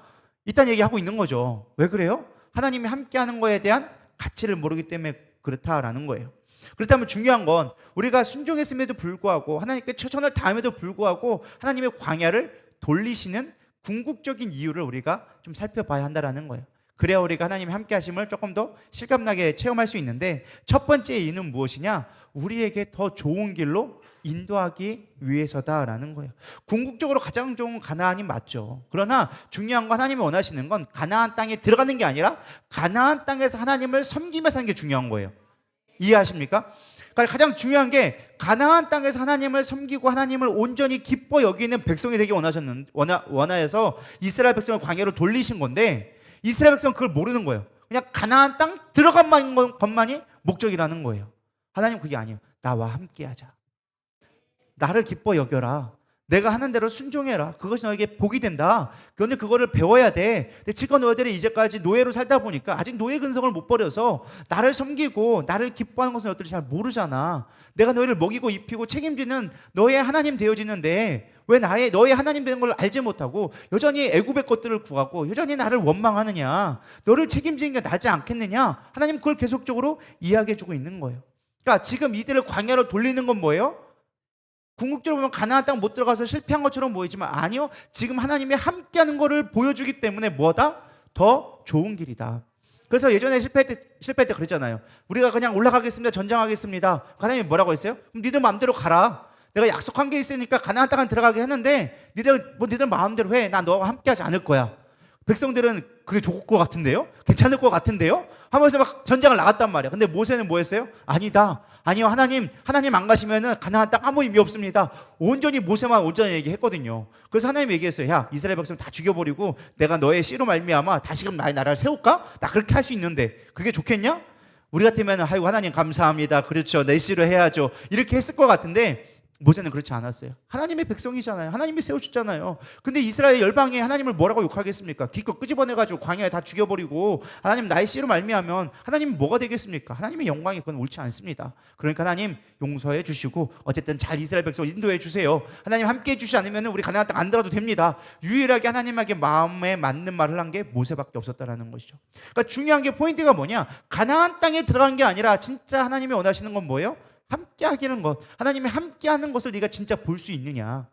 이딴 얘기하고 있는 거죠. 왜 그래요? 하나님이 함께하는 거에 대한 가치를 모르기 때문에 그렇다라는 거예요. 그렇다면 중요한 건 우리가 순종했음에도 불구하고 하나님께 최선을 다함에도 불구하고 하나님의 광야를 돌리시는 궁극적인 이유를 우리가 좀 살펴봐야 한다는 거예요. 그래야 우리가 하나님의 함께 하심을 조금 더 실감나게 체험할 수 있는데 첫 번째 이유는 무엇이냐? 우리에게 더 좋은 길로 인도하기 위해서다라는 거예요. 궁극적으로 가장 좋은 가나안이 맞죠. 그러나 중요한 건 하나님이 원하시는 건 가나안 땅에 들어가는 게 아니라 가나안 땅에서 하나님을 섬기며 사는 게 중요한 거예요. 이해하십니까? 그러니까 가장 중요한 게 가나안 땅에서 하나님을 섬기고 하나님을 온전히 기뻐 여기는 백성이 되기 원하여서 이스라엘 백성을 광야로 돌리신 건데 이스라엘 백성은 그걸 모르는 거예요. 그냥 가나안 땅 들어간 것만이 목적이라는 거예요. 하나님 그게 아니에요. 나와 함께 하자. 나를 기뻐 여겨라. 내가 하는 대로 순종해라. 그것이 너에게 복이 된다. 그런데 그거를 배워야 돼. 근데 지금 너희들이 이제까지 노예로 살다 보니까 아직 노예 근성을 못 버려서 나를 섬기고 나를 기뻐하는 것을 너희들이 잘 모르잖아. 내가 너희를 먹이고 입히고 책임지는 너의 하나님 되어지는데 왜 너의 하나님 되는 걸 알지 못하고 여전히 애굽의 것들을 구하고 여전히 나를 원망하느냐. 너를 책임지는 게 나지 않겠느냐. 하나님 그걸 계속적으로 이야기해 주고 있는 거예요. 그러니까 지금 이들을 광야로 돌리는 건 뭐예요? 궁극적으로 보면 가나안 땅 못 들어가서 실패한 것처럼 보이지만 아니요. 지금 하나님이 함께하는 것을 보여주기 때문에 뭐다? 더 좋은 길이다. 그래서 예전에 실패할 때 그랬잖아요. 우리가 그냥 올라가겠습니다. 전쟁하겠습니다. 하나님이 뭐라고 했어요? 그럼 니들 마음대로 가라. 내가 약속한 게 있으니까 가나안 땅에 들어가게 했는데 니들 마음대로 해. 난 너와 함께하지 않을 거야. 백성들은 그게 좋을 것 같은데요? 괜찮을 것 같은데요? 하면서 막 전쟁을 나갔단 말이야. 근데 모세는 뭐 했어요? 아니요 하나님 안 가시면은 가나안 땅 아무 의미 없습니다. 온전히 모세만 온전히 얘기했거든요. 그래서 하나님 얘기했어요. 야, 이스라엘 백성 다 죽여버리고 내가 너의 씨로 말미암아 다시금 나의 나라를 세울까? 나 그렇게 할 수 있는데 그게 좋겠냐? 우리 같으면 아이고 하나님 감사합니다. 그렇죠. 내 씨로 해야죠. 이렇게 했을 것 같은데 모세는 그렇지 않았어요. 하나님의 백성이잖아요. 하나님이 세우셨잖아요. 근데 이스라엘 열방에 하나님을 뭐라고 욕하겠습니까? 기껏 끄집어내가지고 광야에 다 죽여버리고 하나님 나의 씨로 말미암으면 하나님이 뭐가 되겠습니까? 하나님의 영광이 그건 옳지 않습니다. 그러니까 하나님 용서해 주시고 어쨌든 잘 이스라엘 백성을 인도해 주세요. 하나님 함께해 주시지 않으면 우리 가나안 땅 안 들어도 됩니다. 유일하게 하나님에게 마음에 맞는 말을 한 게 모세밖에 없었다라는 것이죠. 그러니까 중요한 게 포인트가 뭐냐? 가나안 땅에 들어간 게 아니라 진짜 하나님이 원하시는 건 뭐예요? 함께하기는 것, 하나님이 함께하는 것을 네가 진짜 볼 수 있느냐?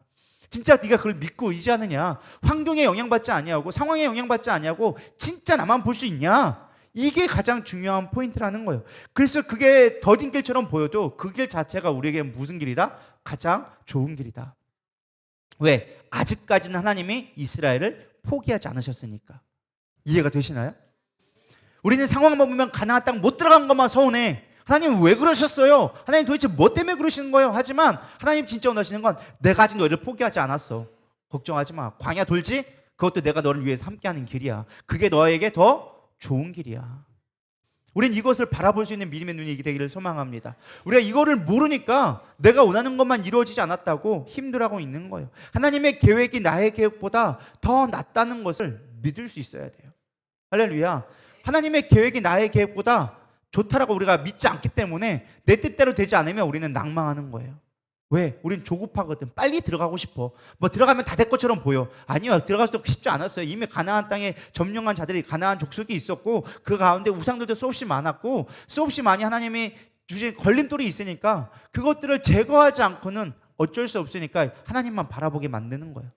진짜 네가 그걸 믿고 의지하느냐? 환경에 영향받지 아니하고 상황에 영향받지 아니하고 진짜 나만 볼 수 있냐? 이게 가장 중요한 포인트라는 거예요. 그래서 그게 더딘 길처럼 보여도 그 길 자체가 우리에게 무슨 길이다? 가장 좋은 길이다. 왜? 아직까지는 하나님이 이스라엘을 포기하지 않으셨으니까. 이해가 되시나요? 우리는 상황만 보면 가나안 땅 못 들어간 것만 서운해. 하나님 왜 그러셨어요? 하나님 도대체 뭐 때문에 그러시는 거예요? 하지만 하나님 진짜 원하시는 건 내가 아직 너희를 포기하지 않았어. 걱정하지 마. 광야 돌지? 그것도 내가 너를 위해서 함께하는 길이야. 그게 너에게 더 좋은 길이야. 우린 이것을 바라볼 수 있는 믿음의 눈이 되기를 소망합니다. 우리가 이거를 모르니까 내가 원하는 것만 이루어지지 않았다고 힘들어하고 있는 거예요. 하나님의 계획이 나의 계획보다 더 낫다는 것을 믿을 수 있어야 돼요. 할렐루야. 하나님의 계획이 나의 계획보다 좋다라고 우리가 믿지 않기 때문에 내 뜻대로 되지 않으면 우리는 낭망하는 거예요. 왜? 우린 조급하거든. 빨리 들어가고 싶어. 뭐 들어가면 다 될 것처럼 보여. 아니요. 들어가서도 쉽지 않았어요. 이미 가나안 땅에 점령한 자들이 가나안 족속이 있었고 그 가운데 우상들도 수없이 많았고 수없이 많이 하나님이 주신 걸림돌이 있으니까 그것들을 제거하지 않고는 어쩔 수 없으니까 하나님만 바라보게 만드는 거예요.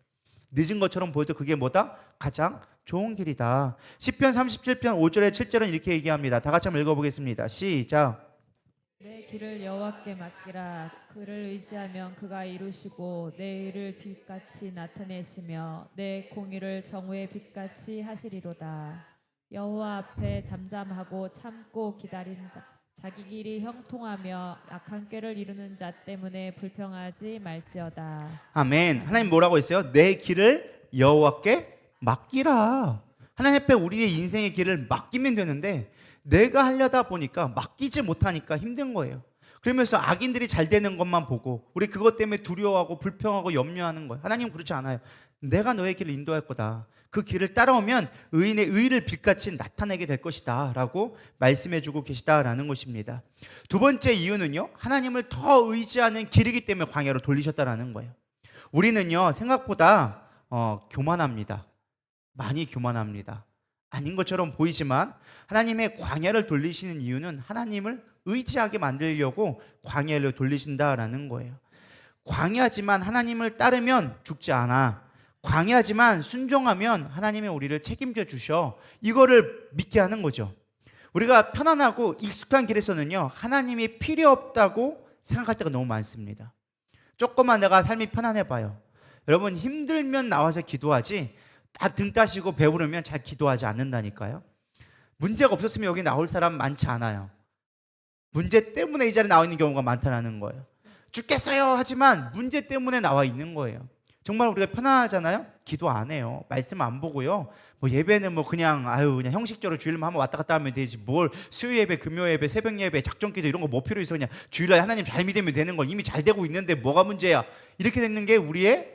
늦은 것처럼 보여도 그게 뭐다? 가장 좋은 길이다. 시편 37편 5절에 7절은 이렇게 얘기합니다. 다 같이 한번 읽어보겠습니다. 시작. 내 길을 여호와께 맡기라. 그를 의지하면 그가 이루시고 내 일을 빛같이 나타내시며 내 공의를 정오의 빛같이 하시리로다. 여호와 앞에 잠잠하고 참고 기다린 자, 자기 길이 형통하며 악한 꾀를 이루는 자 때문에 불평하지 말지어다. 아멘. 하나님 뭐라고 했어요? 내 길을 여호와께 맡기라. 하나님 앞에 우리의 인생의 길을 맡기면 되는데 내가 하려다 보니까 맡기지 못하니까 힘든 거예요. 그러면서 악인들이 잘 되는 것만 보고 우리 그것 때문에 두려워하고 불평하고 염려하는 거예요. 하나님 그렇지 않아요. 내가 너의 길을 인도할 거다. 그 길을 따라오면 의인의 의를 빛같이 나타내게 될 것이다 라고 말씀해 주고 계시다라는 것입니다. 두 번째 이유는요, 하나님을 더 의지하는 길이기 때문에 광야로 돌리셨다라는 거예요. 우리는요 생각보다 교만합니다. 많이 교만합니다. 아닌 것처럼 보이지만 하나님의 광야를 돌리시는 이유는 하나님을 의지하게 만들려고 광야를 돌리신다라는 거예요. 광야지만 하나님을 따르면 죽지 않아. 광야지만 순종하면 하나님이 우리를 책임져 주셔. 이거를 믿게 하는 거죠. 우리가 편안하고 익숙한 길에서는요 하나님이 필요 없다고 생각할 때가 너무 많습니다. 조금만 내가 삶이 편안해봐요. 여러분 힘들면 나와서 기도하지 다 등 따시고 배부르면 잘 기도하지 않는다니까요. 문제가 없었으면 여기 나올 사람 많지 않아요. 문제 때문에 이 자리에 나와 있는 경우가 많다는 거예요. 죽겠어요 하지만 문제 때문에 나와 있는 거예요. 정말 우리가 편안하잖아요. 기도 안 해요. 말씀 안 보고요. 뭐 예배는 뭐 그냥 그냥 형식적으로 주일만 한번 왔다 갔다 하면 되지. 뭘 수요 예배, 금요 예배, 새벽 예배, 작전 기도 이런 거 뭐 필요 있어. 그냥 주일날 하나님 잘 믿으면 되는 걸 이미 잘 되고 있는데 뭐가 문제야. 이렇게 되는 게 우리의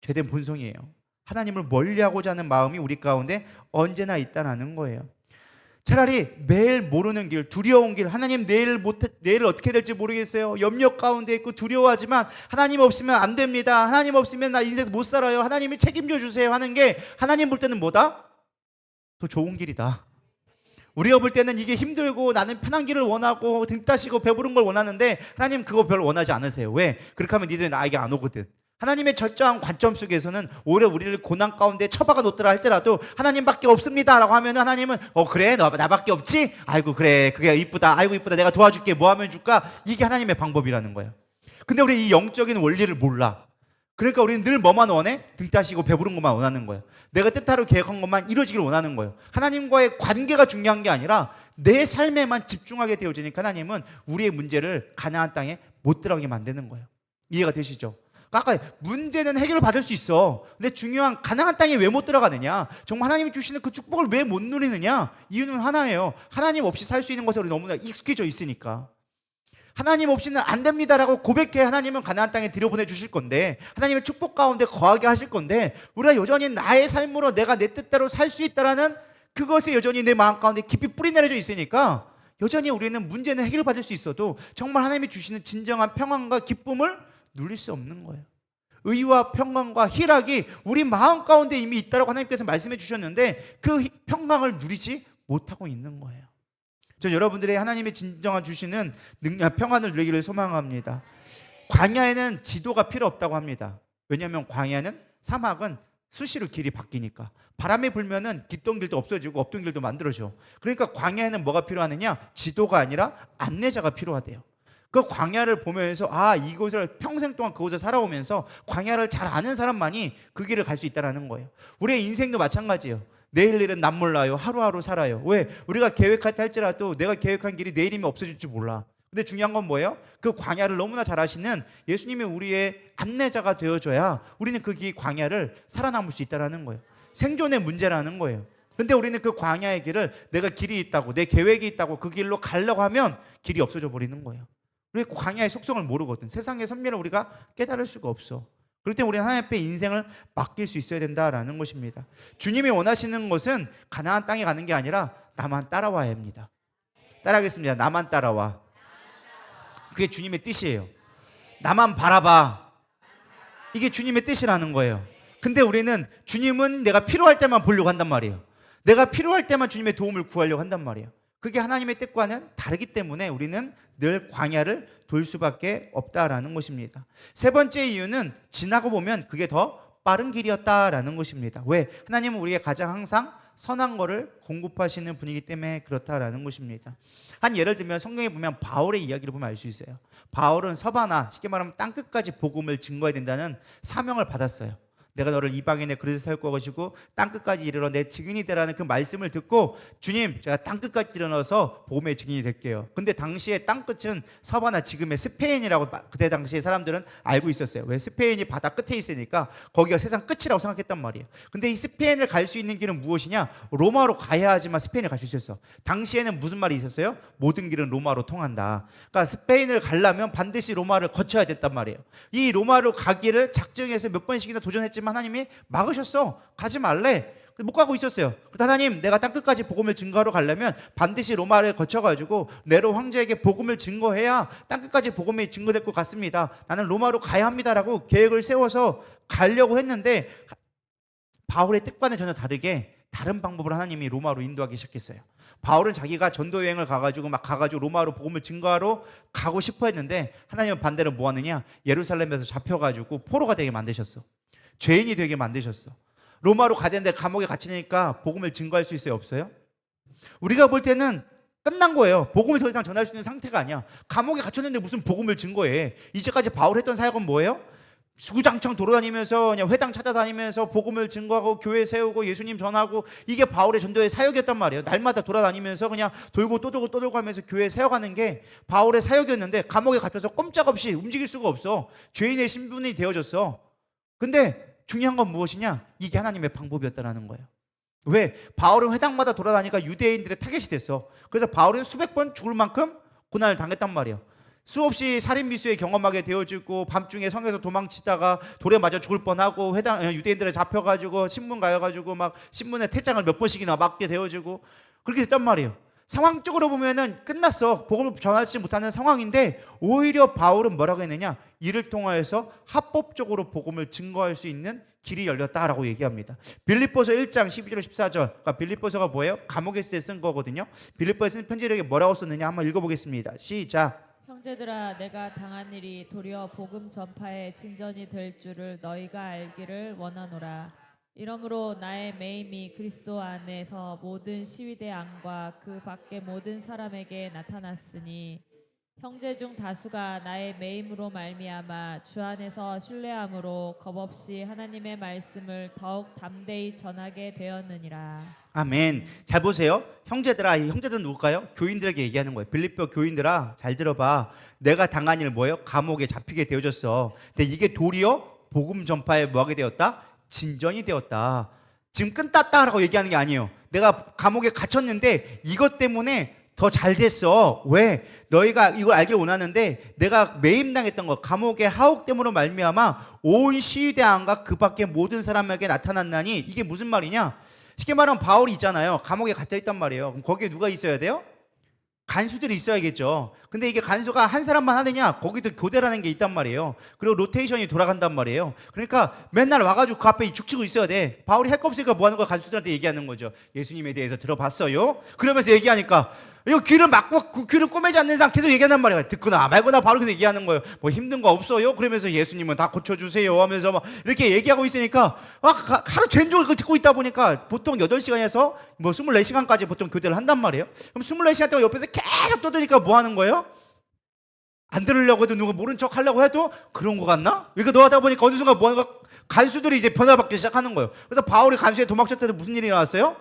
죄된 본성이에요. 하나님을 멀리하고자 하는 마음이 우리 가운데 언제나 있다라는 거예요. 차라리 매일 모르는 길, 두려운 길, 하나님 내일 어떻게 될지 모르겠어요. 염려 가운데 있고 두려워하지만 하나님 없으면 안 됩니다. 하나님 없으면 나 인생에서 못 살아요. 하나님이 책임져 주세요 하는 게 하나님 볼 때는 뭐다? 더 좋은 길이다. 우리가 볼 때는 이게 힘들고 나는 편한 길을 원하고 등 따시고 배부른 걸 원하는데 하나님 그거 별로 원하지 않으세요. 왜? 그렇게 하면 니들은 나에게 안 오거든. 하나님의 철저한 관점 속에서는 오히려 우리를 고난 가운데 처박아 놓더라 할지라도 하나님밖에 없습니다 라고 하면 하나님은 그래 너 나밖에 없지? 아이고 그래 그게 이쁘다. 아이고 이쁘다. 내가 도와줄게. 뭐 하면 줄까? 이게 하나님의 방법이라는 거예요. 근데 우리 이 영적인 원리를 몰라. 그러니까 우리는 늘 뭐만 원해? 등 따시고 배부른 것만 원하는 거예요. 내가 뜻대로 계획한 것만 이루어지길 원하는 거예요. 하나님과의 관계가 중요한 게 아니라 내 삶에만 집중하게 되어지니까 하나님은 우리의 문제를 가나안 땅에 못 들어가게 만드는 거예요. 이해가 되시죠? 아까 문제는 해결받을 수 있어. 근데 중요한 가나안 땅에 왜 못 들어가느냐? 정말 하나님이 주시는 그 축복을 왜 못 누리느냐? 이유는 하나예요. 하나님 없이 살 수 있는 것에 우리 너무나 익숙해져 있으니까. 하나님 없이는 안 됩니다라고 고백해 하나님은 가나안 땅에 들여보내 주실 건데 하나님의 축복 가운데 거하게 하실 건데 우리가 여전히 나의 삶으로 내가 내 뜻대로 살 수 있다라는 그것에 여전히 내 마음 가운데 깊이 뿌리 내려져 있으니까 여전히 우리는 문제는 해결받을 수 있어도 정말 하나님이 주시는 진정한 평안과 기쁨을 누릴 수 없는 거예요. 의와 평강과 희락이 우리 마음 가운데 이미 있다라고 하나님께서 말씀해 주셨는데 그 평강을 누리지 못하고 있는 거예요. 전 여러분들의 하나님의 진정한 주시는 평안을 누리기를 소망합니다. 광야에는 지도가 필요 없다고 합니다. 왜냐하면 광야는 사막은 수시로 길이 바뀌니까 바람이 불면은 깃던 길도 없어지고 없던 길도 만들어져. 그러니까 광야에는 뭐가 필요하느냐? 지도가 아니라 안내자가 필요하대요. 그 광야를 보면서 이곳을 평생 동안 그곳에 살아오면서 광야를 잘 아는 사람만이 그 길을 갈 수 있다는 거예요. 우리의 인생도 마찬가지예요. 내일 일은 남 몰라요. 하루하루 살아요. 왜? 우리가 계획할 때 할지라도 내가 계획한 길이 내일이면 없어질지 몰라. 근데 중요한 건 뭐예요? 그 광야를 너무나 잘 아시는 예수님이 우리의 안내자가 되어줘야 우리는 그 광야를 살아남을 수 있다는 거예요. 생존의 문제라는 거예요. 근데 우리는 그 광야의 길을 내가 길이 있다고 내 계획이 있다고 그 길로 가려고 하면 길이 없어져 버리는 거예요. 우리 광야의 속성을 모르거든. 세상의 선미를 우리가 깨달을 수가 없어. 그럴 때 우리는 하나님 앞에 인생을 맡길 수 있어야 된다라는 것입니다. 주님이 원하시는 것은 가나안 땅에 가는 게 아니라 나만 따라와야 합니다. 따라하겠습니다. 나만 따라와. 그게 주님의 뜻이에요. 나만 바라봐. 이게 주님의 뜻이라는 거예요. 근데 우리는 주님은 내가 필요할 때만 보려고 한단 말이에요. 내가 필요할 때만 주님의 도움을 구하려고 한단 말이에요. 그게 하나님의 뜻과는 다르기 때문에 우리는 늘 광야를 돌 수밖에 없다라는 것입니다. 세 번째 이유는 지나고 보면 그게 더 빠른 길이었다라는 것입니다. 왜? 하나님은 우리의 가장 항상 선한 거를 공급하시는 분이기 때문에 그렇다라는 것입니다. 한 예를 들면 성경에 보면 바울의 이야기를 보면 알 수 있어요. 바울은 서바나, 쉽게 말하면 땅끝까지 복음을 증거해야 된다는 사명을 받았어요. 내가 너를 이방인의 그릇에 세울 것이고 땅끝까지 이르러 내 증인이 되라는 그 말씀을 듣고 주님 제가 땅끝까지 일어나서 복음의 증인이 될게요. 근데 당시에 땅끝은 서바나 지금의 스페인이라고 그때 당시에 사람들은 알고 있었어요. 왜? 스페인이 바다 끝에 있으니까 거기가 세상 끝이라고 생각했단 말이에요. 근데 이 스페인을 갈 수 있는 길은 무엇이냐? 로마로 가야 하지만 스페인을 갈 수 있었어. 당시에는 무슨 말이 있었어요? 모든 길은 로마로 통한다. 그러니까 스페인을 가려면 반드시 로마를 거쳐야 됐단 말이에요. 이 로마로 가기를 작정해서 몇 번씩이나 도전했지만 하나님이 막으셨어. 가지 말래. 못 가고 있었어요. 하나님, 내가 땅끝까지 복음을 증거하러 가려면 반드시 로마를 거쳐가지고 네로 황제에게 복음을 증거해야 땅끝까지 복음이 증거될 것 같습니다. 나는 로마로 가야 합니다라고 계획을 세워서 가려고 했는데 바울의 뜻과는 전혀 다르게 다른 방법으로 하나님이 로마로 인도하기 시작했어요. 바울은 자기가 전도 여행을 가가지고 로마로 복음을 증거하러 가고 싶어 했는데 하나님은 반대로 뭐 하느냐? 예루살렘에서 잡혀가지고 포로가 되게 만드셨어. 죄인이 되게 만드셨어. 로마로 가야 되는데 감옥에 갇히니까 복음을 증거할 수 있어요? 없어요? 우리가 볼 때는 끝난 거예요. 복음을 더 이상 전할 수 있는 상태가 아니야. 감옥에 갇혔는데 무슨 복음을 증거해? 이제까지 바울 했던 사역은 뭐예요? 수구장창 돌아다니면서 그냥 회당 찾아다니면서 복음을 증거하고 교회 세우고 예수님 전하고, 이게 바울의 전도의 사역이었단 말이에요. 날마다 돌아다니면서 그냥 돌고 떠돌고 하면서 교회 세워가는 게 바울의 사역이었는데 감옥에 갇혀서 꼼짝없이 움직일 수가 없어. 죄인의 신분이 되어졌어. 근데 중요한 건 무엇이냐? 이게 하나님의 방법이었다는 거예요. 왜? 바울은 회당마다 돌아다니니까 유대인들의 타겟이 됐어. 그래서 바울은 수백 번 죽을 만큼 고난을 당했단 말이에요. 수없이 살인 미수에 경험하게 되어지고 밤중에 성에서 도망치다가 돌에 맞아 죽을 뻔하고 유대인들에 잡혀가지고 신문 가여가지고 막 신문에 퇴장을 몇 번씩이나 맞게 되어지고 그렇게 됐단 말이에요. 상황적으로 보면은 끝났어. 복음을 전하지 못하는 상황인데 오히려 바울은 뭐라고 했느냐? 이를 통하여서 합법적으로 복음을 증거할 수 있는 길이 열렸다라고 얘기합니다. 빌립보서 1장 12절 14절. 그러니까 빌립보서가 뭐예요? 감옥에 있을 때 쓴 거거든요. 빌립보에 쓴 편지를 뭐라고 썼느냐 한번 읽어보겠습니다. 시작. 형제들아, 내가 당한 일이 도리어 복음 전파의 진전이 될 줄을 너희가 알기를 원하노라. 이러므로 나의 매임이 그리스도 안에서 모든 시위대 안과 그 밖의 모든 사람에게 나타났으니 형제 중 다수가 나의 매임으로 말미암아 주 안에서 신뢰함으로 겁없이 하나님의 말씀을 더욱 담대히 전하게 되었느니라. 아멘. 잘 보세요. 형제들아, 이 형제들은 누굴까요? 교인들에게 얘기하는 거예요. 빌립보 교인들아, 잘 들어봐. 내가 당한 일 뭐예요? 감옥에 잡히게 되어졌어. 근데 이게 도리어 복음 전파에 뭐하게 되었다? 진전이 되었다. 지금 끝났다라고 얘기하는 게 아니에요. 내가 감옥에 갇혔는데 이것 때문에 더 잘 됐어. 왜? 너희가 이걸 알길 원하는데 내가 매임당했던 거, 감옥의 하옥됨으로 말미암아 온 시위대 안과 그 밖의 모든 사람에게 나타났나니, 이게 무슨 말이냐? 쉽게 말하면 바울이 있잖아요. 감옥에 갇혀 있단 말이에요. 그럼 거기에 누가 있어야 돼요? 간수들이 있어야겠죠. 근데 이게 간수가 한 사람만 하느냐? 거기도 교대라는 게 있단 말이에요. 그리고 로테이션이 돌아간단 말이에요. 그러니까 맨날 와가지고 그 앞에 죽치고 있어야 돼. 바울이 할 거 없으니까 뭐 하는 거야? 간수들한테 얘기하는 거죠. 예수님에 대해서 들어봤어요? 그러면서 얘기하니까 이거 귀를 막고 그 귀를 꼬매지 않는 이상 계속 얘기한단 말이에요. 듣거나 말거나 바로 계속 얘기하는 거예요. 뭐 힘든 거 없어요? 그러면서 예수님은 다 고쳐주세요 하면서 막 이렇게 얘기하고 있으니까 막 하루 종일 그걸 듣고 있다 보니까 보통 8시간에서 뭐 24시간까지 보통 교대를 한단 말이에요. 그럼 24시간 동안 옆에서 계속 떠드니까 뭐 하는 거예요? 안 들으려고 해도 누가 모른 척 하려고 해도 그런 거 같나? 이거 너 하다 보니까 어느 순간 뭐 하는 거 간수들이 이제 변화받기 시작하는 거예요. 그래서 바울이 간수에 도망쳤을 때 무슨 일이 나왔어요?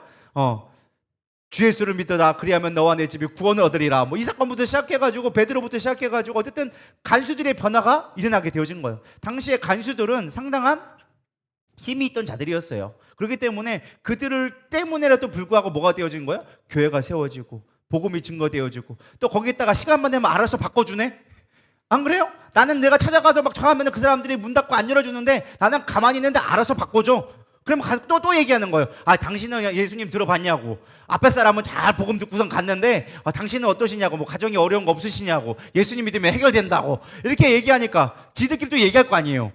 주 예수를 믿어라. 그리하면 너와 내 집이 구원을 얻으리라. 뭐 이 사건부터 시작해가지고 베드로부터 시작해가지고 어쨌든 간수들의 변화가 일어나게 되어진 거예요. 당시에 간수들은 상당한 힘이 있던 자들이었어요. 그렇기 때문에 그들을 때문에라도 불구하고 뭐가 되어진 거예요? 교회가 세워지고 복음이 증거되어지고 또 거기에다가 시간만 되면 알아서 바꿔주네. 안 그래요? 나는 내가 찾아가서 막 전화하면 그 사람들이 문 닫고 안 열어주는데 나는 가만히 있는데 알아서 바꿔줘. 그럼 또 얘기하는 거예요. 당신은 예수님 들어봤냐고. 앞에 사람은 잘 복음 듣고선 갔는데 당신은 어떠시냐고. 뭐 가정이 어려운 거 없으시냐고. 예수님 믿으면 해결된다고. 이렇게 얘기하니까 지들끼리 또 얘기할 거 아니에요.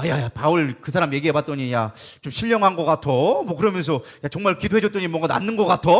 야, 바울 그 사람 얘기해봤더니 야, 좀 신령한 것 같아. 뭐 그러면서 야, 정말 기도해줬더니 뭔가 낫는 것 같아.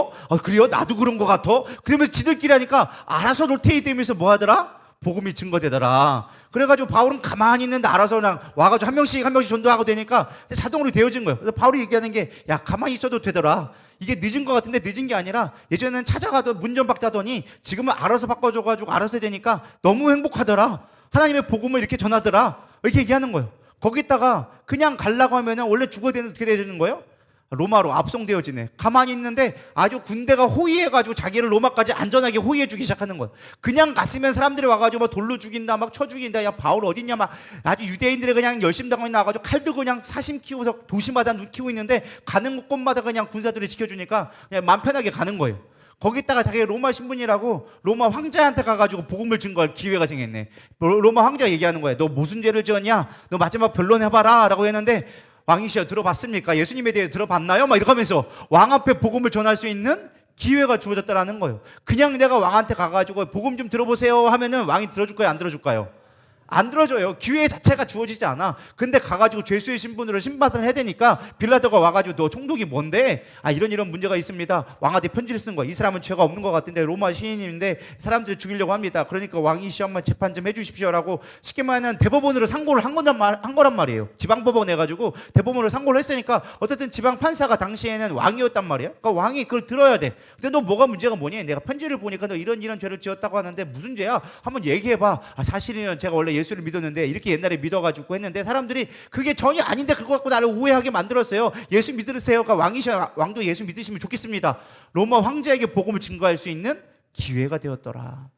그래요? 나도 그런 것 같아. 그러면서 지들끼리 하니까 알아서 로테이 되면서 뭐 하더라? 복음이 증거되더라. 그래가지고 바울은 가만히 있는데 알아서 그냥 와가지고 한 명씩 전도하고 되니까 자동으로 되어진 거예요. 그래서 바울이 얘기하는 게 야, 가만히 있어도 되더라. 이게 늦은 것 같은데 늦은 게 아니라 예전에는 찾아가도 문 좀 박다더니 지금은 알아서 바꿔줘가지고 알아서 되니까 너무 행복하더라. 하나님의 복음을 이렇게 전하더라. 이렇게 얘기하는 거예요. 거기다가 그냥 가려고 하면은 원래 죽어야 되는 어떻게 되는 거예요? 로마로 압송되어지네. 가만히 있는데 아주 군대가 호위해가지고 자기를 로마까지 안전하게 호위해주기 시작하는 거예요. 그냥 갔으면 사람들이 와가지고 막 돌로 죽인다, 막 쳐 죽인다. 야, 바울 어딨냐, 막 아주 유대인들이 그냥 열심히 당하고 나와가지고 칼 들고 그냥 사심 키우고서 도시마다 키우고 있는데 가는 곳마다 그냥 군사들이 지켜주니까 그냥 마음 편하게 가는 거예요. 거기다가 자기 로마 신분이라고 로마 황제한테 가가지고 복음을 증거할 기회가 생겼네. 로마 황제가 얘기하는 거예요. 너 무슨 죄를 지었냐? 너 마지막 변론해봐라 라고 했는데 왕이시여 들어봤습니까? 예수님에 대해 들어봤나요? 막 이렇게 하면서 왕 앞에 복음을 전할 수 있는 기회가 주어졌다라는 거예요. 그냥 내가 왕한테 가가지고 복음 좀 들어보세요 하면은 왕이 들어줄까요? 안 들어줄까요? 안 들어줘요. 기회 자체가 주어지지 않아. 근데 가가지고 죄수의 신분으로 신받을 해야 되니까 빌라도가 와가지고 너 총독이 뭔데? 이런 문제가 있습니다. 왕한테 편지를 쓴 거야. 이 사람은 죄가 없는 것 같은데 로마 시인인데 사람들을 죽이려고 합니다. 그러니까 왕이시여 한번 재판 좀 해주십시오라고 쉽게 말하면 대법원으로 상고를 한 거란 말이에요. 지방법원 해가지고 대법원으로 상고를 했으니까 어쨌든 지방 판사가 당시에는 왕이었단 말이에요. 그러니까 왕이 그걸 들어야 돼. 근데 너 뭐가 문제가 뭐니? 내가 편지를 보니까 너 이런 죄를 지었다고 하는데 무슨 죄야? 한번 얘기해봐. 사실은 제가 원래 예수를 믿었는데 이렇게 옛날에 믿어가지고 했는데 사람들이 그게 전혀 아닌데 그거 갖고 나를 오해하게 만들었어요. 예수 믿으세요가 왕도 예수 믿으시면 좋겠습니다. 로마 황제에게 복음을 증거할 수 있는 기회가 되었더라.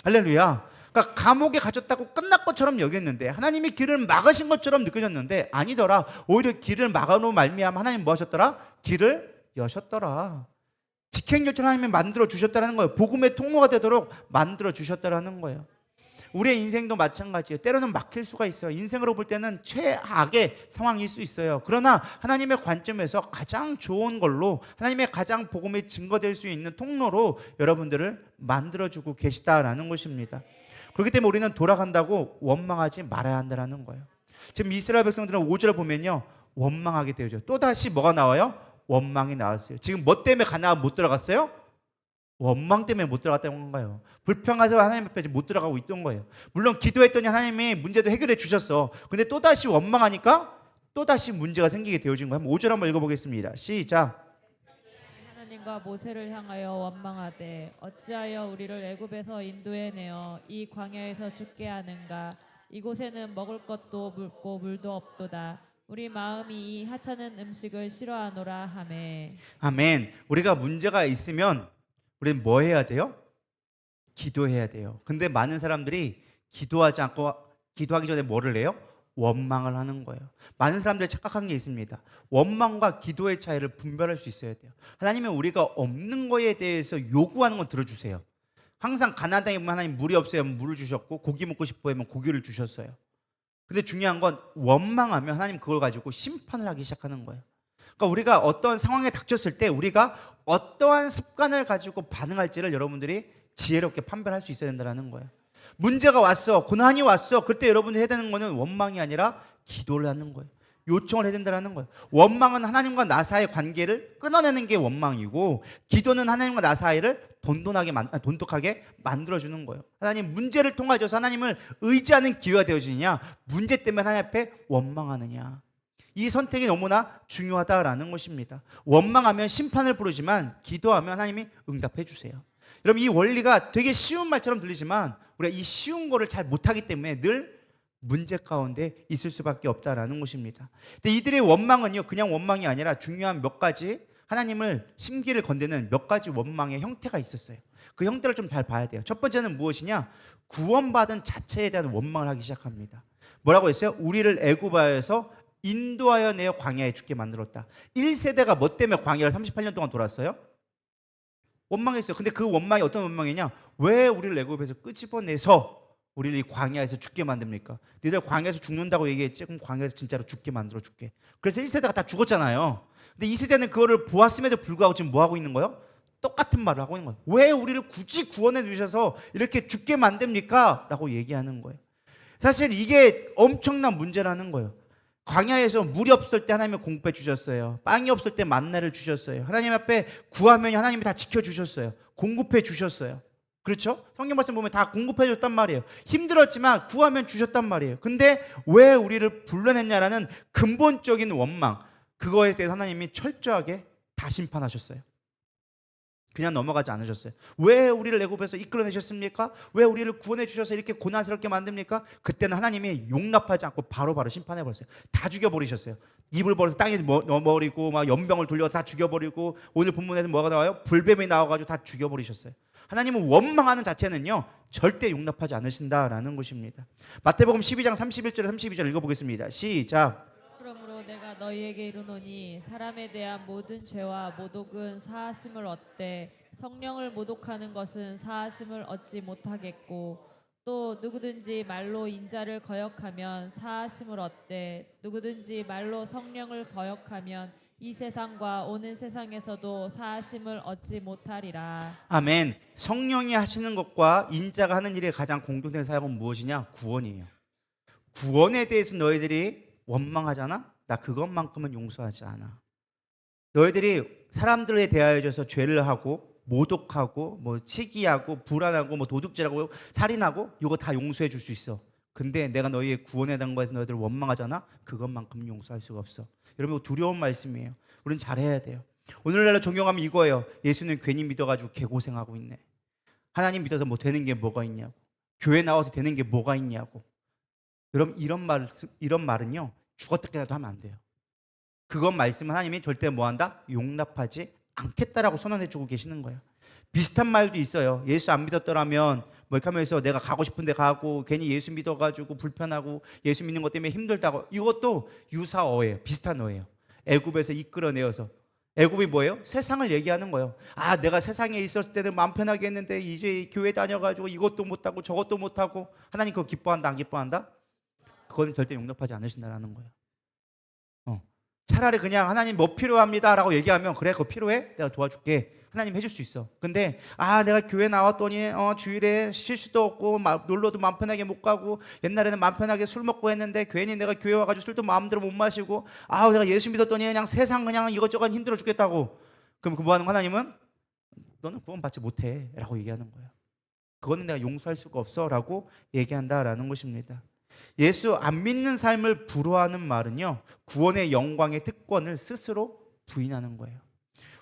할렐루야. 그러니까 감옥에 갇혔다고 끝난 것처럼 여겼는데 하나님이 길을 막으신 것처럼 느껴졌는데 아니더라. 오히려 길을 막아놓은 말미암아 하나님 뭐 하셨더라? 길을 여셨더라. 직행결정 하나님이 만들어 주셨다는 거예요. 복음의 통로가 되도록 만들어 주셨다는 거예요. 우리의 인생도 마찬가지예요. 때로는 막힐 수가 있어요. 인생으로 볼 때는 최악의 상황일 수 있어요. 그러나 하나님의 관점에서 가장 좋은 걸로 하나님의 가장 복음에 증거될 수 있는 통로로 여러분들을 만들어주고 계시다라는 것입니다. 그렇기 때문에 우리는 돌아간다고 원망하지 말아야 한다는 거예요. 지금 이스라엘 백성들은 5절 보면요, 원망하게 되죠. 또다시 뭐가 나와요? 원망이 나왔어요. 지금 뭐 때문에 가나안 못 들어갔어요? 원망 때문에 못 들어갔다는 건가요? 불평해서 하나님 앞에 못 들어가고 있던 거예요. 물론 기도했더니 하나님이 문제도 해결해 주셨어. 근데 또다시 원망하니까 또다시 문제가 생기게 되어진 거예요. 5절 한번 읽어보겠습니다. 시작. 하나님과 모세를 향하여 원망하되 어찌하여 우리를 애굽에서 인도해내어 이 광야에서 죽게 하는가? 이곳에는 먹을 것도 묻고 물도 없도다. 우리 마음이 이 하찮은 음식을 싫어하노라 하매. 아멘. 우리가 문제가 있으면 우리는 뭐 해야 돼요? 기도해야 돼요. 근데 많은 사람들이 기도하지 않고 기도하기 전에 뭐를 해요? 원망을 하는 거예요. 많은 사람들이 착각하는 게 있습니다. 원망과 기도의 차이를 분별할 수 있어야 돼요. 하나님은 우리가 없는 거에 대해서 요구하는 건 들어주세요. 항상 가나안 땅에 보면 하나님 물이 없어요 하면 물을 주셨고 고기 먹고 싶어 하면 고기를 주셨어요. 근데 중요한 건 원망하면 하나님 그걸 가지고 심판을 하기 시작하는 거예요. 그러니까 우리가 어떤 상황에 닥쳤을 때 우리가 어떠한 습관을 가지고 반응할지를 여러분들이 지혜롭게 판별할 수 있어야 된다는 거예요. 문제가 왔어, 고난이 왔어. 그때 여러분이 해야 되는 거는 원망이 아니라 기도를 하는 거예요. 요청을 해야 된다는 거예요. 원망은 하나님과 나 사이의 관계를 끊어내는 게 원망이고, 기도는 하나님과 나 사이를 돈독하게 만들어주는 거예요. 하나님, 문제를 통하여서 하나님을 의지하는 기회가 되어지느냐, 문제 때문에 하나님 앞에 원망하느냐. 이 선택이 너무나 중요하다라는 것입니다. 원망하면 심판을 부르지만 기도하면 하나님이 응답해 주세요. 여러분, 이 원리가 되게 쉬운 말처럼 들리지만 우리가 이 쉬운 거를 잘 못하기 때문에 늘 문제 가운데 있을 수밖에 없다라는 것입니다. 근데 이들의 원망은요, 그냥 원망이 아니라 중요한 몇 가지, 하나님을 심기를 건드는 몇 가지 원망의 형태가 있었어요. 그 형태를 좀 잘 봐야 돼요. 첫 번째는 무엇이냐? 구원받은 자체에 대한 원망을 하기 시작합니다. 뭐라고 했어요? 우리를 애굽에서 인도하여 내어 광야에 죽게 만들었다. 1세대가 뭐 때문에 광야를 38년 동안 돌았어요? 원망했어요. 근데 그 원망이 어떤 원망이냐? 왜 우리를 애굽에서 끄집어내서 우리를 이 광야에서 죽게 만듭니까? 너희들 광야에서 죽는다고 얘기했지? 그럼 광야에서 진짜로 죽게 만들어 줄게. 그래서 1세대가 다 죽었잖아요. 근데 2세대는 그거를 보았음에도 불구하고 지금 뭐 하고 있는 거예요? 똑같은 말을 하고 있는 거예요. 왜 우리를 굳이 구원해 주셔서 이렇게 죽게 만듭니까? 라고 얘기하는 거예요. 사실 이게 엄청난 문제라는 거예요. 광야에서 물이 없을 때 하나님이 공급해 주셨어요. 빵이 없을 때 만나를 주셨어요. 하나님 앞에 구하면 하나님이 다 지켜주셨어요. 공급해 주셨어요. 그렇죠? 성경 말씀 보면 다 공급해 줬단 말이에요. 힘들었지만 구하면 주셨단 말이에요. 근데 왜 우리를 불러냈냐라는 근본적인 원망, 그거에 대해서 하나님이 철저하게 다 심판하셨어요. 그냥 넘어가지 않으셨어요. 왜 우리를 애굽에서 이끌어내셨습니까? 왜 우리를 구원해 주셔서 이렇게 고난스럽게 만듭니까? 그때는 하나님이 용납하지 않고 바로바로 심판해 버렸어요. 다 죽여버리셨어요. 입을 벌어서 땅에 넣어버리고 막 연병을 돌려 다 죽여버리고, 오늘 본문에서 뭐가 나와요? 불뱀이 나와가지고 다 죽여버리셨어요. 하나님은 원망하는 자체는요 절대 용납하지 않으신다라는 것입니다. 마태복음 12장 31절에 32절 읽어보겠습니다. 시작. 그러므로 내가 너희에게 이르노니 사람에 대한 모든 죄와 모독은 사하심을 얻되 성령을 모독하는 것은 사하심을 얻지 못하겠고, 또 누구든지 말로 인자를 거역하면 사하심을 얻되 누구든지 말로 성령을 거역하면 이 세상과 오는 세상에서도 사하심을 얻지 못하리라. 아멘. 성령이 하시는 것과 인자가 하는 일의 가장 공통된 사역은 무엇이냐? 구원이에요. 구원에 대해서 너희들이 원망하잖아? 나 그것만큼은 용서하지 않아. 너희들이 사람들에 대하여서 죄를 하고 모독하고 뭐 치기하고 불안하고 뭐 도둑질하고 살인하고 이거 다 용서해 줄 수 있어. 근데 내가 너희의 구원에 대한 거에서 너희들을 원망하잖아? 그것만큼 용서할 수가 없어. 여러분, 두려운 말씀이에요. 우리는 잘해야 돼요. 오늘날로 적용하면 이거예요. 예수는 괜히 믿어가지고 개고생하고 있네. 하나님 믿어서 뭐 되는 게 뭐가 있냐고. 교회 나와서 되는 게 뭐가 있냐고. 여러분, 이런 말은요 죽었다 깨나도 하면 안 돼요. 그것 말씀은 하나님이 절대 뭐한다? 용납하지 않겠다라고 선언해주고 계시는 거예요. 비슷한 말도 있어요. 예수 안 믿었더라면 뭐 이렇게 하면서 내가 가고 싶은데 가고, 괜히 예수 믿어가지고 불편하고 예수 믿는 것 때문에 힘들다고. 이것도 유사어예요. 비슷한 어예요. 애굽에서 이끌어내어서. 애굽이 뭐예요? 세상을 얘기하는 거예요. 아, 내가 세상에 있었을 때는 마음 편하게 했는데 이제 교회 다녀가지고 이것도 못하고 저것도 못하고. 하나님 그거 기뻐한다 안 기뻐한다? 그건 절대 용납하지 않으신다는 거예요. 차라리 그냥 하나님 뭐 필요합니다 라고 얘기하면, 그래 그거 필요해? 내가 도와줄게. 하나님 해줄 수 있어. 근데 내가 교회 나왔더니 주일에 쉴 수도 없고 놀러도 마음 편하게 못 가고, 옛날에는 마음 편하게 술 먹고 했는데 괜히 내가 교회 와가지고 술도 마음대로 못 마시고, 내가 예수 믿었더니 그냥 세상 그냥 이것저것 힘들어 죽겠다고. 그럼 그 뭐하는 하나님은 너는 구원 받지 못해 라고 얘기하는 거예요. 그거는 내가 용서할 수가 없어 라고 얘기한다라는 것입니다. 예수 안 믿는 삶을 불허하는 말은요 구원의 영광의 특권을 스스로 부인하는 거예요.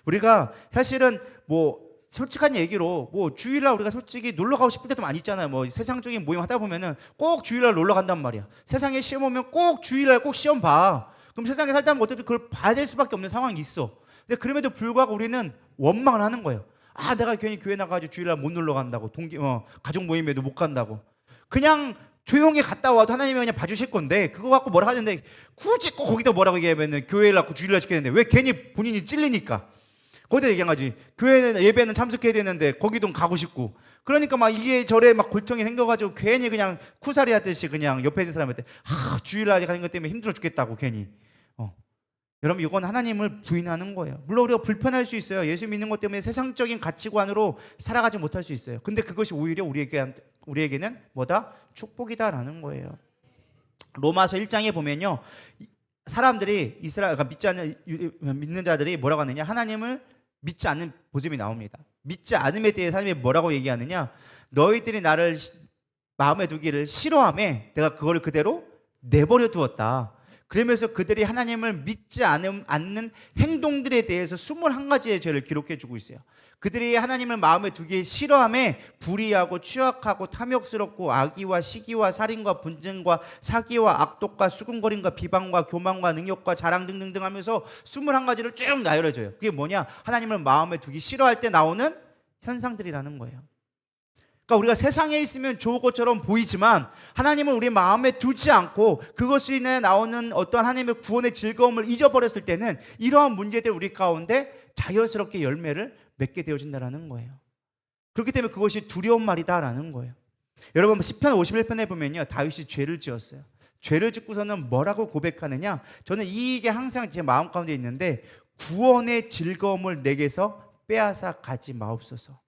우리가 사실은 뭐 솔직한 얘기로 뭐 주일날 우리가 솔직히 놀러 가고 싶을 때도 많이 있잖아요. 뭐 세상적인 모임 하다 보면은 꼭 주일날 놀러 간단 말이야. 세상에 시험 오면 꼭 주일날 꼭 시험 봐. 그럼 세상에 살다 보면 어차피 그걸 봐야 될 수밖에 없는 상황이 있어. 근데 그럼에도 불구하고 우리는 원망을 하는 거예요. 내가 괜히 교회 나가지고 주일날 못 놀러 간다고, 가족 모임에도 못 간다고. 그냥 조용히 갔다 와도 하나님이 그냥 봐주실 건데, 그거 갖고 뭐라 하는데 굳이 꼭 거기다 뭐라고 얘기하면은 교회를 갖고 주일날 시켰는데 왜 괜히 본인이 찔리니까 거기다 얘기한 거지. 교회는 예배는 참석해야 되는데 거기도 가고 싶고. 그러니까 막 이게 저래 막 골통이 생겨가지고 괜히 그냥 쿠사리 하듯이 그냥 옆에 있는 사람한테 주일날 가는 것 때문에 힘들어 죽겠다고 괜히. 여러분, 이건 하나님을 부인하는 거예요. 물론 우리가 불편할 수 있어요. 예수 믿는 것 때문에 세상적인 가치관으로 살아가지 못할 수 있어요. 근데 그것이 오히려 우리에게는 뭐다? 축복이다라는 거예요. 로마서 1장에 보면요 사람들이 그러니까 믿는 자들이 뭐라고 하느냐? 하나님을 믿지 않는 모습이 나옵니다. 믿지 않음에 대해 사람이 뭐라고 얘기하느냐? 너희들이 나를 마음에 두기를 싫어하며 내가 그거를 그대로 내버려 두었다. 그러면서 그들이 하나님을 믿지 않는 행동들에 대해서 21가지의 죄를 기록해 주고 있어요. 그들이 하나님을 마음에 두기 싫어하며 불의하고 취약하고 탐욕스럽고 악의와 시기와 살인과 분쟁과 사기와 악독과 수군거림과 비방과 교만과 능욕과 자랑 등등등 하면서 21가지를 쭉 나열해줘요. 그게 뭐냐? 하나님을 마음에 두기 싫어할 때 나오는 현상들이라는 거예요. 그러니까 우리가 세상에 있으면 좋은 것처럼 보이지만 하나님을 우리 마음에 두지 않고 그것으로 인해 나오는 어떤 하나님의 구원의 즐거움을 잊어버렸을 때는 이러한 문제들 우리 가운데 자연스럽게 열매를 맺게 되어진다는 거예요. 그렇기 때문에 그것이 두려운 말이다라는 거예요. 여러분 시편 51편에 보면요, 다윗이 죄를 지었어요. 죄를 짓고서는 뭐라고 고백하느냐? 저는 이게 항상 제 마음 가운데 있는데, 구원의 즐거움을 내게서 빼앗아 가지 마옵소서.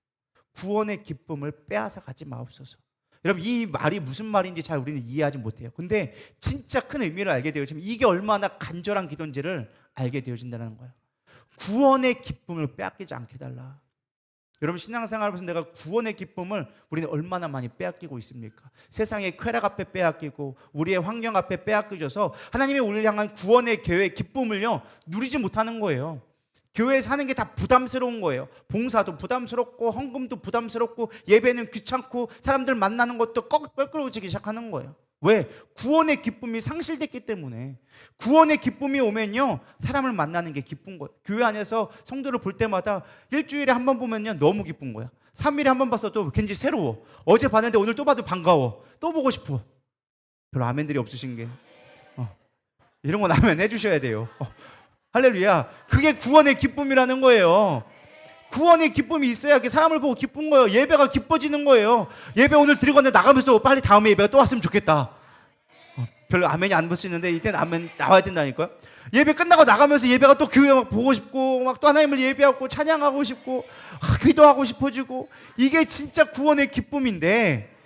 구원의 기쁨을 빼앗아 가지 마옵소서. 여러분 이 말이 무슨 말인지 잘 우리는 이해하지 못해요. 근데 진짜 큰 의미를 알게 되어지면 이게 얼마나 간절한 기도인지를 알게 되어진다는 거예요. 구원의 기쁨을 빼앗기지 않게 달라. 여러분 신앙생활하면서 내가 구원의 기쁨을 우리는 얼마나 많이 빼앗기고 있습니까? 세상의 쾌락 앞에 빼앗기고 우리의 환경 앞에 빼앗겨져서 하나님의 우리를 향한 구원의 계획, 기쁨을요 누리지 못하는 거예요. 교회에 사는 게 다 부담스러운 거예요. 봉사도 부담스럽고 헌금도 부담스럽고 예배는 귀찮고 사람들 만나는 것도 껄끄러워지기 시작하는 거예요. 왜? 구원의 기쁨이 상실됐기 때문에. 구원의 기쁨이 오면요 사람을 만나는 게 기쁜 거예요. 교회 안에서 성도를 볼 때마다 일주일에 한 번 보면요 너무 기쁜 거야. 3일에 한 번 봤어도 괜히 새로워. 어제 봤는데 오늘 또 봐도 반가워. 또 보고 싶어. 별로 아멘들이 없으신 게 이런 건 아멘 해주셔야 돼요. 할렐루야. 그게 구원의 기쁨이라는 거예요. 구원의 기쁨이 있어야 사람을 보고 기쁜 거예요. 예배가 기뻐지는 거예요. 예배 오늘 드리고 왔는데 나가면서 빨리 다음에 예배가 또 왔으면 좋겠다. 별로 아멘이 안 붙이는데 이때는 아멘 나와야 된다니까요. 예배 끝나고 나가면서 예배가 또 교회 막 보고 싶고 막 또 하나님을 예배하고 찬양하고 싶고 기도하고 싶어지고, 이게 진짜 구원의 기쁨인데,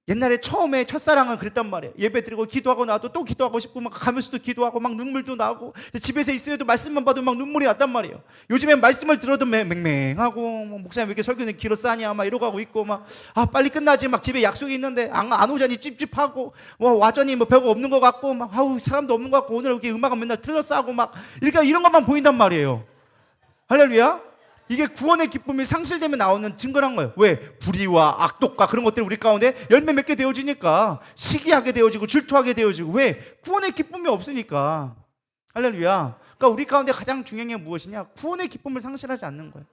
옛날에 처음에 첫사랑은 그랬단 말이에요. 예배 드리고 기도하고 나도 또 기도하고 싶고 막 가면서도 기도하고 막 눈물도 나고, 집에서 있어도 말씀만 봐도 막 눈물이 났단 말이에요. 요즘엔 말씀을 들어도 맹맹하고 목사님 왜 이렇게 설교는 길어 싸냐 막 이러고 하고 있고 막 빨리 끝나지 막 집에 약속이 있는데 안 오자니 찝찝하고 와전이 별거 없는 것 같고 막 사람도 없는 것 같고 오늘 이렇게 음악은 맨날 틀려 싸고 막 이런 것만 보인단 말이에요. 할렐루야. 이게 구원의 기쁨이 상실되면 나오는 증거란 거예요. 왜? 불의와 악독과 그런 것들이 우리 가운데 열매 맺게 되어지니까 시기하게 되어지고 질투하게 되어지고. 왜? 구원의 기쁨이 없으니까. 할렐루야. 그러니까 우리 가운데 가장 중요한 게 무엇이냐? 구원의 기쁨을 상실하지 않는 거예요.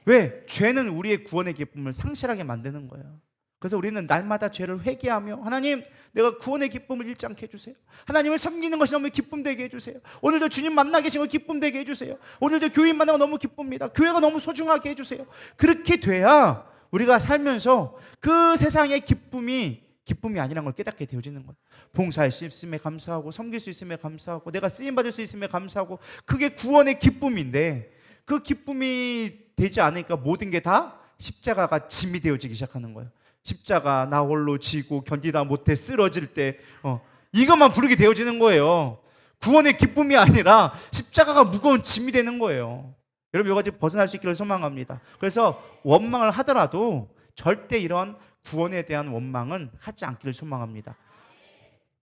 왜? 죄는 우리의 구원의 기쁨을 상실하게 만드는 거예요. 그래서 우리는 날마다 죄를 회개하며 하나님 내가 구원의 기쁨을 잃지 않게 해주세요. 하나님을 섬기는 것이 너무 기쁨되게 해주세요. 오늘도 주님 만나 계신 거 기쁨되게 해주세요. 오늘도 교인 만나고 너무 기쁩니다. 교회가 너무 소중하게 해주세요. 그렇게 돼야 우리가 살면서 그 세상의 기쁨이 아니란 걸 깨닫게 되어지는 거예요. 봉사할 수 있음에 감사하고 섬길 수 있음에 감사하고 내가 쓰임받을 수 있음에 감사하고, 그게 구원의 기쁨인데 그 기쁨이 되지 않으니까 모든 게 다 십자가가 짐이 되어지기 시작하는 거예요. 십자가 나 홀로 지고 견디다 못해 쓰러질 때 이것만 부르게 되어지는 거예요. 구원의 기쁨이 아니라 십자가가 무거운 짐이 되는 거예요. 여러분 이거 벗어날 수 있기를 소망합니다. 그래서 원망을 하더라도 절대 이런 구원에 대한 원망은 하지 않기를 소망합니다.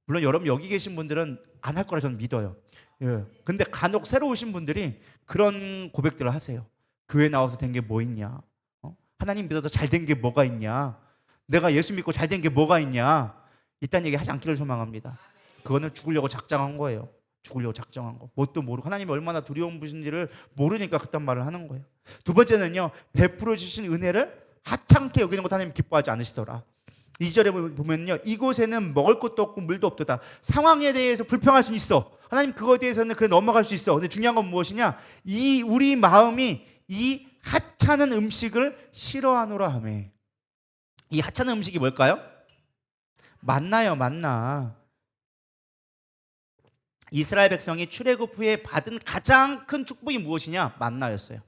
물론 여러분 여기 계신 분들은 안 할 거라 저는 믿어요. 근데 간혹 새로 오신 분들이 그런 고백들을 하세요. 교회 나와서 된 게 뭐 있냐? 하나님 믿어서 잘 된 게 뭐가 있냐? 내가 예수 믿고 잘 된 게 뭐가 있냐? 이딴 얘기 하지 않기를 소망합니다. 그거는 죽으려고 작정한 거예요. 죽으려고 작정한 거. 뭣도 모르고 하나님이 얼마나 두려운 분인지를 모르니까 그딴 말을 하는 거예요. 두 번째는요, 베풀어 주신 은혜를 하찮게 여기는 것 하나님 기뻐하지 않으시더라. 2절에 보면요, 이곳에는 먹을 것도 없고 물도 없도다. 상황에 대해서 불평할 수는 있어. 하나님 그거에 대해서는 그래 넘어갈 수 있어. 근데 중요한 건 무엇이냐? 우리 마음이 이 하찮은 음식을 싫어하노라 하며. 이 하찮은 음식이 뭘까요? 만나요, 만나. 이스라엘 백성이 출애굽 후에 받은 가장 큰 축복이 무엇이냐? 만나였어요.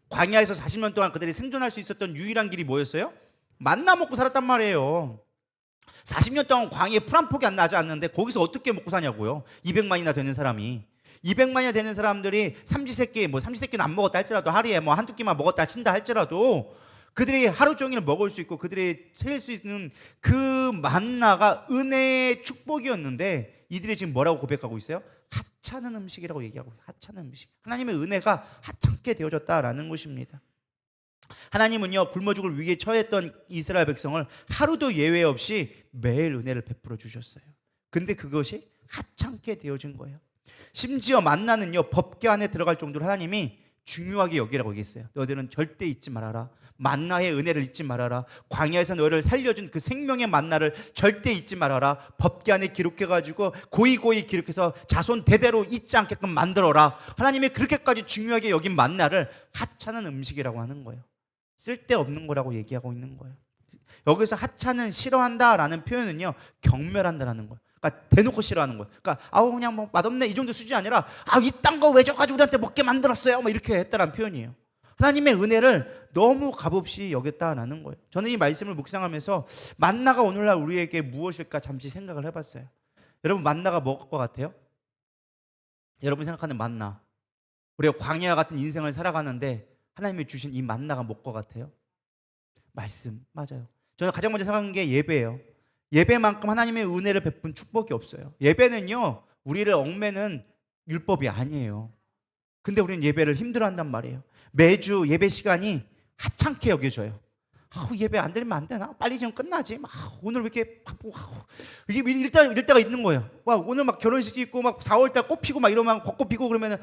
광야에서 40년 동안 그들이 생존할 수 있었던 유일한 길이 뭐였어요? 만나 먹고 살았단 말이에요. 40년 동안 광야에 풀 한 폭이 안 나지 않는데 거기서 어떻게 먹고 사냐고요. 200만이나 되는 사람이. 200만이나 되는 사람들이 삼시세끼, 뭐 삼시세끼는 안 먹었다 할지라도 하루에 뭐 한두 끼만 먹었다 친다 할지라도 그들이 하루 종일 먹을 수 있고 그들이 세일 수 있는 그 만나가 은혜의 축복이었는데 이들이 지금 뭐라고 고백하고 있어요? 하찮은 음식이라고 얘기하고 있어요. 하찮은 음식. 하나님의 은혜가 하찮게 되어졌다라는 것입니다. 하나님은요, 굶어 죽을 위기에 처했던 이스라엘 백성을 하루도 예외 없이 매일 은혜를 베풀어 주셨어요. 근데 그것이 하찮게 되어진 거예요. 심지어 만나는요, 법궤 안에 들어갈 정도로 하나님이 중요하게 여기라고 얘기했어요. 너희들은 절대 잊지 말아라. 만나의 은혜를 잊지 말아라. 광야에서 너희를 살려준 그 생명의 만나를 절대 잊지 말아라. 법궤 안에 기록해가지고 고이고이 기록해서 자손 대대로 잊지 않게끔 만들어라. 하나님이 그렇게까지 중요하게 여긴 만나를 하찮은 음식이라고 하는 거예요. 쓸데없는 거라고 얘기하고 있는 거예요. 여기서 하찮은 싫어한다라는 표현은요, 경멸한다라는 거예요. 그러니까 대놓고 싫어하는 거예요. 그러니까 아우 그냥 뭐 맛없네 이 정도 수준이 아니라 아 이딴 거 왜 줘가지고 우리한테 먹게 만들었어요 뭐 이렇게 했다라는 표현이에요. 하나님의 은혜를 너무 값없이 여겼다라는 거예요. 저는 이 말씀을 묵상하면서 만나가 오늘날 우리에게 무엇일까 잠시 생각을 해봤어요. 여러분 만나가 뭐일 것 같아요? 여러분 생각하는 만나, 우리가 광야 같은 인생을 살아가는데 하나님이 주신 이 만나가 뭘 것 같아요? 말씀. 맞아요. 저는 가장 먼저 생각하는 게 예배예요. 예배만큼 하나님의 은혜를 베푼 축복이 없어요. 예배는요, 우리를 얽매는 율법이 아니에요. 근데 우리는 예배를 힘들어한단 말이에요. 매주 예배 시간이 하찮게 여겨져요. 예배 안 드리면 안 되나? 빨리 좀 끝나지. 오늘 왜 이렇게 바쁘고 이게 이럴 때가 있는 거예요. 오늘 막 결혼식이 있고 막 4월달 꽃 피고 막 이러면 벚꽃 피고 그러면은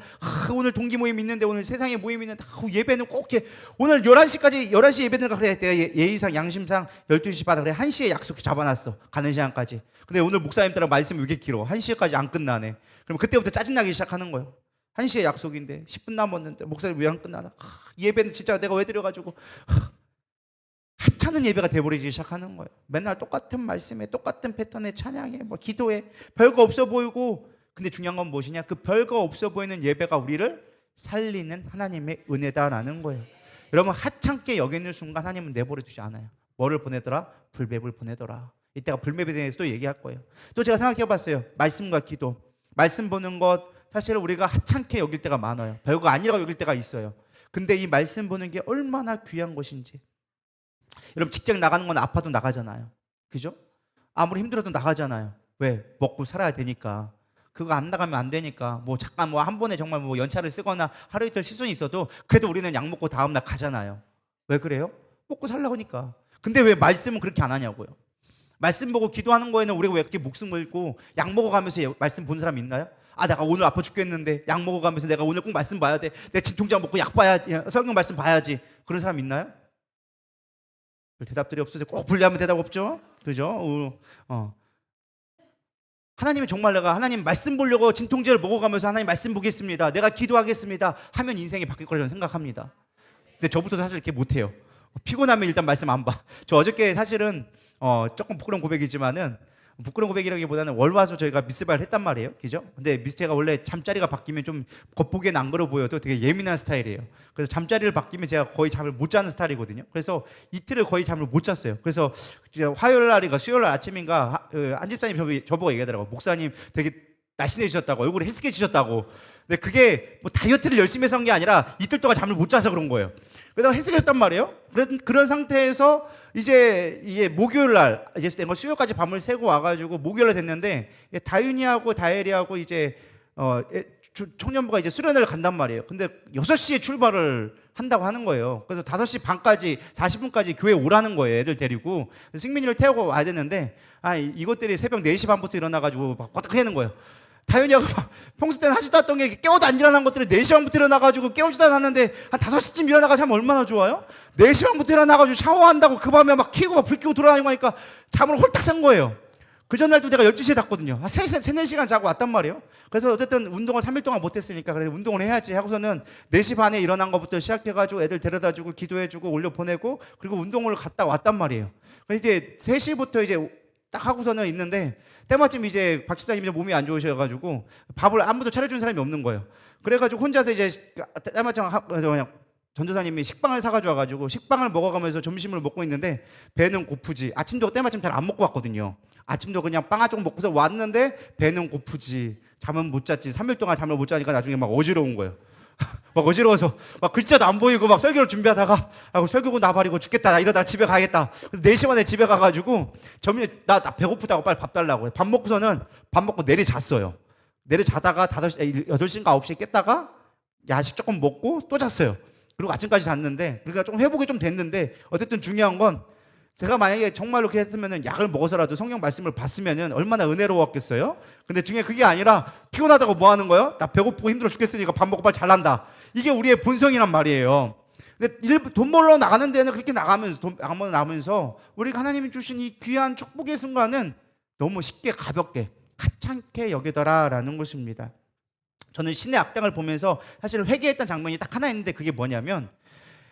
오늘 동기 모임 있는데 오늘 세상에 모임 있는데 예배는 꼭 이렇게 오늘 11시 예배 들어가 그래. 내가 예의상 양심상 12시 받아 그래. 1시에 약속 잡아놨어. 가는 시간까지. 근데 오늘 목사님 따라 말씀이 왜 이렇게 길어? 1시까지 안 끝나네. 그럼 그때부터 짜증나기 시작하는 거예요. 1시에 약속인데 10분 남았는데 목사님 왜 안 끝나나? 예배는 진짜 내가 왜 드려가지고 하찮은 예배가 돼버리기 시작하는 거예요. 맨날 똑같은 말씀에 똑같은 패턴의 찬양에 뭐 기도에 별거 없어 보이고, 근데 중요한 건 무엇이냐? 그 별거 없어 보이는 예배가 우리를 살리는 하나님의 은혜다라는 거예요. 여러분 하찮게 여기는 순간 하나님은 내버려 두지 않아요. 뭐를 보내더라? 불뱀을 보내더라. 이때가 불뱀에 대해서 또 얘기할 거예요. 또 제가 생각해 봤어요. 말씀과 기도. 말씀 보는 것 사실 우리가 하찮게 여길 때가 많아요. 별거 아니라고 여길 때가 있어요. 근데 이 말씀 보는 게 얼마나 귀한 것인지. 여러분 직장 나가는 건 아파도 나가잖아요. 그죠? 아무리 힘들어도 나가잖아요. 왜? 먹고 살아야 되니까. 그거 안 나가면 안 되니까. 뭐 잠깐 뭐 한 번에 정말 뭐 연차를 쓰거나 하루 이틀 쉴 수는 있어도 그래도 우리는 약 먹고 다음 날 가잖아요. 왜 그래요? 먹고 살라고 하니까. 근데 왜 말씀은 그렇게 안 하냐고요. 말씀 보고 기도하는 거에는 우리가 왜 이렇게 목숨 걸고 약 먹어가면서 말씀 본 사람 있나요? 내가 오늘 아파 죽겠는데 약 먹어가면서 내가 오늘 꼭 말씀 봐야 돼. 내 진통제 먹고 약 봐야지. 성경 말씀 봐야지. 그런 사람 있나요? 대답들이 없어서 꼭 분리하면 대답 없죠? 그죠? 하나님이 정말 내가 하나님 말씀 보려고 진통제를 먹어가면서 하나님 말씀 보겠습니다. 내가 기도하겠습니다. 하면 인생이 바뀔 거라고 저는 생각합니다. 근데 저부터 사실 이렇게 못해요. 피곤하면 일단 말씀 안 봐. 저 어저께 사실은 조금 부끄러운 고백이지만은 부끄러운 고백이라기보다는 월화수 저희가 미스바를 했단 말이에요. 그죠? 근데 제가 원래 잠자리가 바뀌면 좀 겉보기엔 안 그러 보여도 되게 예민한 스타일이에요. 그래서 잠자리를 바뀌면 제가 거의 잠을 못 자는 스타일이거든요. 그래서 이틀을 거의 잠을 못 잤어요. 그래서 화요일 날인가 수요일 날 아침인가 한 집사님 저보고 얘기하더라고요. 목사님 되게 날씬해지셨다고, 얼굴이 헬스케지셨다고. 근데 그게 뭐 다이어트를 열심히 해서 한 게 아니라 이틀 동안 잠을 못 자서 그런 거예요. 그래서 헬스케졌단 말이에요. 그런 상태에서 이제 목요일 날 이제 내가 수요일까지 밤을 새고 와가지고 목요일 날 됐는데 다윤이하고 다혜리하고 이제 청년부가 이제 수련회를 간단 말이에요. 근데 6시에 출발을 한다고 하는 거예요. 그래서 5시 반까지 40분까지 교회 오라는 거예요. 애들 데리고. 승민이를 태우고 와야 되는데 이것들이 새벽 4시 반부터 일어나가지고 막 꽉꽉 하는 거예요. 다현이가 평소 때는 하지도 않던 게 깨워도 안 일어난 것들을 4시 반부터 일어나가지고 깨우지도 않았는데 한 5시쯤 일어나가서 하면 얼마나 좋아요? 4시 반부터 일어나가지고 샤워한다고 그 밤에 막 켜고 불 켜고 돌아다니고 하니까 잠을 홀딱 산 거예요. 그 전날도 내가 12시에 잤거든요. 3-4시간 자고 왔단 말이에요. 그래서 어쨌든 운동을 3일 동안 못했으니까 그래서 운동을 해야지 하고서는 4시 반에 일어난 것부터 시작해가지고 애들 데려다주고 기도해주고 올려보내고 그리고 운동을 갔다 왔단 말이에요. 그래서 이제 3시부터 이제 딱 하고서는 있는데 때마침 이제 박 집사님이 몸이 안 좋으셔가지고 밥을 아무도 차려준 사람이 없는 거예요. 그래가지고 혼자서 이제 때마침 그냥 전도사님이 식빵을 사가지고 와가지고 식빵을 먹어가면서 점심을 먹고 있는데 배는 고프지. 아침도 때마침 잘 안 먹고 왔거든요. 아침도 그냥 빵 한 조각 먹고서 왔는데 배는 고프지. 잠은 못 잤지. 3일 동안 잠을 못 자니까 나중에 막 어지러운 거예요. 막 어지러워서 막 글자도 안 보이고 막 설교를 준비하다가 설교고 나발이고 죽겠다. 나 이러다 집에 가야겠다. 그래서 4시 만에 집에 가가지고 나 배고프다고 빨리 밥 달라고. 밥 먹고서는 밥 먹고 내리 잤어요. 내리 자다가 8시인가 9시에 깼다가 야식 조금 먹고 또 잤어요. 그리고 아침까지 잤는데, 그러니까 좀 회복이 좀 됐는데, 어쨌든 중요한 건 제가 만약에 정말로 그렇게 했으면은 약을 먹어서라도 성경 말씀을 봤으면은 얼마나 은혜로웠겠어요? 근데 중에 그게 아니라 피곤하다고 뭐 하는 거예요? 나 배고프고 힘들어 죽겠으니까 밥 먹고 빨리 잘난다. 이게 우리의 본성이란 말이에요. 근데 돈 벌러 나가는 데는 그렇게 나가면서 우리가 하나님이 주신 이 귀한 축복의 순간은 너무 쉽게 가볍게 하찮게 여기더라라는 것입니다. 저는 신의 악당을 보면서 사실 회개했던 장면이 딱 하나 있는데, 그게 뭐냐면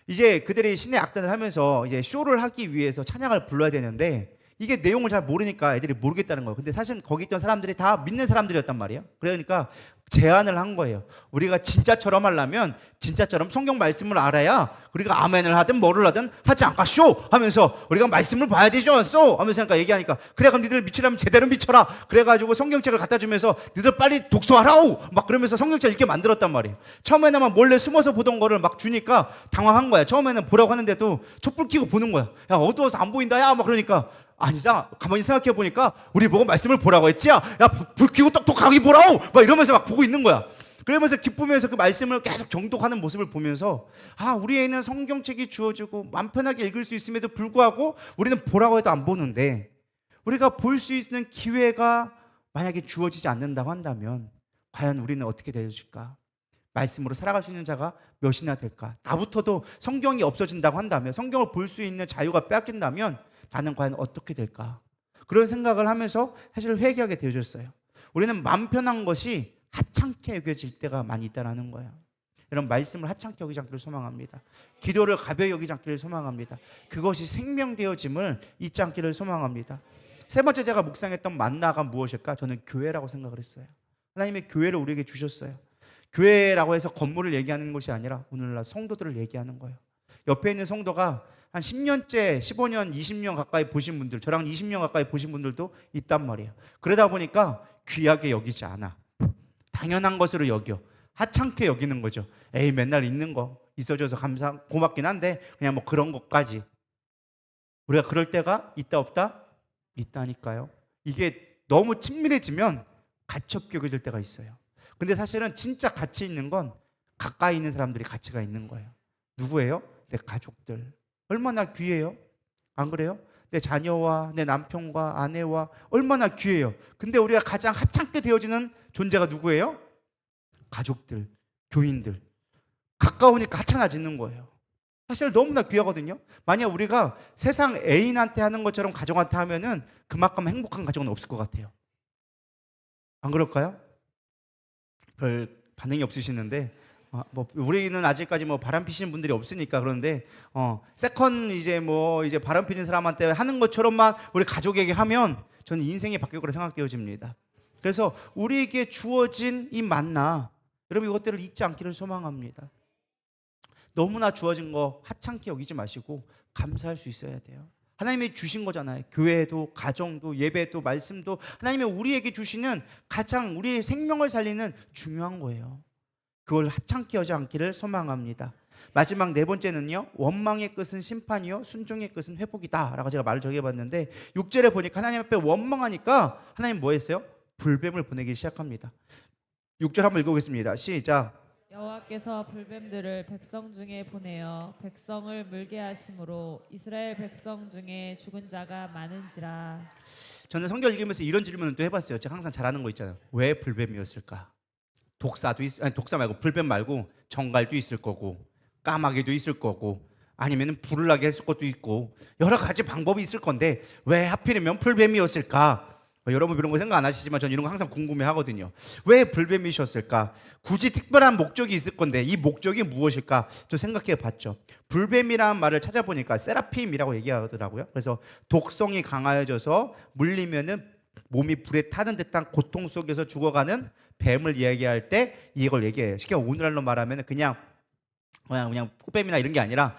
이제 그들이 신의 악단을 하면서 이제 쇼를 하기 위해서 찬양을 불러야 되는데 이게 내용을 잘 모르니까 애들이 모르겠다는 거예요. 근데 사실 거기 있던 사람들이 다 믿는 사람들이었단 말이에요. 그러니까 제안을 한 거예요. 우리가 진짜처럼 하려면 진짜처럼 성경 말씀을 알아야 우리가 아멘을 하든 뭐를 하든 하지 않까 쇼 하면서 우리가 말씀을 봐야 되지 않았어 하면서 그러니까 얘기하니까, 그래 그럼 니들 미치려면 제대로 미쳐라. 그래가지고 성경책을 갖다 주면서 니들 빨리 독서하라오 막 그러면서 성경책 읽게 만들었단 말이에요. 처음에는 막 몰래 숨어서 보던 거를 막 주니까 당황한 거야. 처음에는 보라고 하는데도 촛불 켜고 보는 거야. 야 어두워서 안 보인다 야 막 그러니까, 아니다. 가만히 생각해 보니까 우리 보고 말씀을 보라고 했지? 야, 불 켜고 똑똑하게 보라오! 막 이러면서 막 보고 있는 거야. 그러면서 기쁘면서 그 말씀을 계속 정독하는 모습을 보면서, 우리에는 성경책이 주어지고 마음 편하게 읽을 수 있음에도 불구하고 우리는 보라고 해도 안 보는데, 우리가 볼 수 있는 기회가 만약에 주어지지 않는다고 한다면 과연 우리는 어떻게 되어질까? 말씀으로 살아갈 수 있는 자가 몇이나 될까? 나부터도 성경이 없어진다고 한다면, 성경을 볼 수 있는 자유가 빼앗긴다면 나는 과연 어떻게 될까? 그런 생각을 하면서 사실 회개하게 되어졌어요. 우리는 마음 편한 것이 하찮게 여겨질 때가 많이 있다는 거예요. 여러분, 말씀을 하찮게 여기지 않기를 소망합니다. 기도를 가벼이 여기지 않기를 소망합니다. 그것이 생명되어짐을 잊지 않기를 소망합니다. 세 번째 제가 묵상했던 만나가 무엇일까? 저는 교회라고 생각을 했어요. 하나님의 교회를 우리에게 주셨어요. 교회라고 해서 건물을 얘기하는 것이 아니라 오늘날 성도들을 얘기하는 거예요. 옆에 있는 성도가 한 10년째, 15년, 20년 가까이 보신 분들, 저랑 20년 가까이 보신 분들도 있단 말이에요. 그러다 보니까 귀하게 여기지 않아. 당연한 것으로 여겨. 하찮게 여기는 거죠. 에이, 맨날 있는 거 있어줘서 고맙긴 한데 그냥 뭐 그런 것까지. 우리가 그럴 때가 있다 없다? 있다니까요. 이게 너무 친밀해지면 가치 없게 여겨질 때가 있어요. 근데 사실은 진짜 가치 있는 건 가까이 있는 사람들이 가치가 있는 거예요. 누구예요? 내 가족들. 얼마나 귀해요? 안 그래요? 내 자녀와 내 남편과 아내와 얼마나 귀해요. 근데 우리가 가장 하찮게 되어지는 존재가 누구예요? 가족들, 교인들. 가까우니까 하찮아지는 거예요. 사실 너무나 귀하거든요. 만약 우리가 세상 애인한테 하는 것처럼 가족한테 하면은 그만큼 행복한 가정은 없을 것 같아요. 안 그럴까요? 별 반응이 없으시는데, 뭐 우리는 아직까지 뭐 바람 피시는 분들이 없으니까. 그런데 세컨 이제 바람 피는 사람한테 하는 것처럼만 우리 가족에게 하면 저는 인생이 바뀔 거라 생각되어집니다. 그래서 우리에게 주어진 이 만나, 여러분 이것들을 잊지 않기를 소망합니다. 너무나 주어진 거 하찮게 여기지 마시고 감사할 수 있어야 돼요. 하나님이 주신 거잖아요. 교회도, 가정도, 예배도, 말씀도 하나님이 우리에게 주시는 가장 우리의 생명을 살리는 중요한 거예요. 그걸 하찮게 여지 않기를 소망합니다. 마지막 네 번째는요, 원망의 끝은 심판이요 순종의 끝은 회복이다 라고 제가 말을 정해봤는데, 6절에 보니까 하나님 앞에 원망하니까 하나님 뭐 했어요? 불뱀을 보내기 시작합니다. 6절 한번 읽어보겠습니다. 시작. 여호와께서 불뱀들을 백성 중에 보내어 백성을 물게 하심으로 이스라엘 백성 중에 죽은 자가 많은지라. 저는 성경 읽으면서 이런 질문을 또 해봤어요. 제가 항상 잘하는 거 있잖아요. 왜 불뱀이었을까? 독사 말고 불뱀 말고 정갈도 있을 거고 까마귀도 있을 거고 아니면 불을 나게 했을 것도 있고 여러 가지 방법이 있을 건데 왜 하필이면 불뱀이었을까? 여러분 이런 거 생각 안 하시지만 저는 이런 거 항상 궁금해 하거든요. 왜 불뱀이셨을까? 굳이 특별한 목적이 있을 건데 이 목적이 무엇일까? 저 생각해 봤죠. 불뱀이라는 말을 찾아보니까 세라핌이라고 얘기하더라고요. 그래서 독성이 강해져서 물리면은 몸이 불에 타는 듯한 고통 속에서 죽어가는 뱀을 이야기할 때 이걸 얘기해요. 쉽게 오늘날로 말하면 그냥 그냥 코뱀이나 이런 게 아니라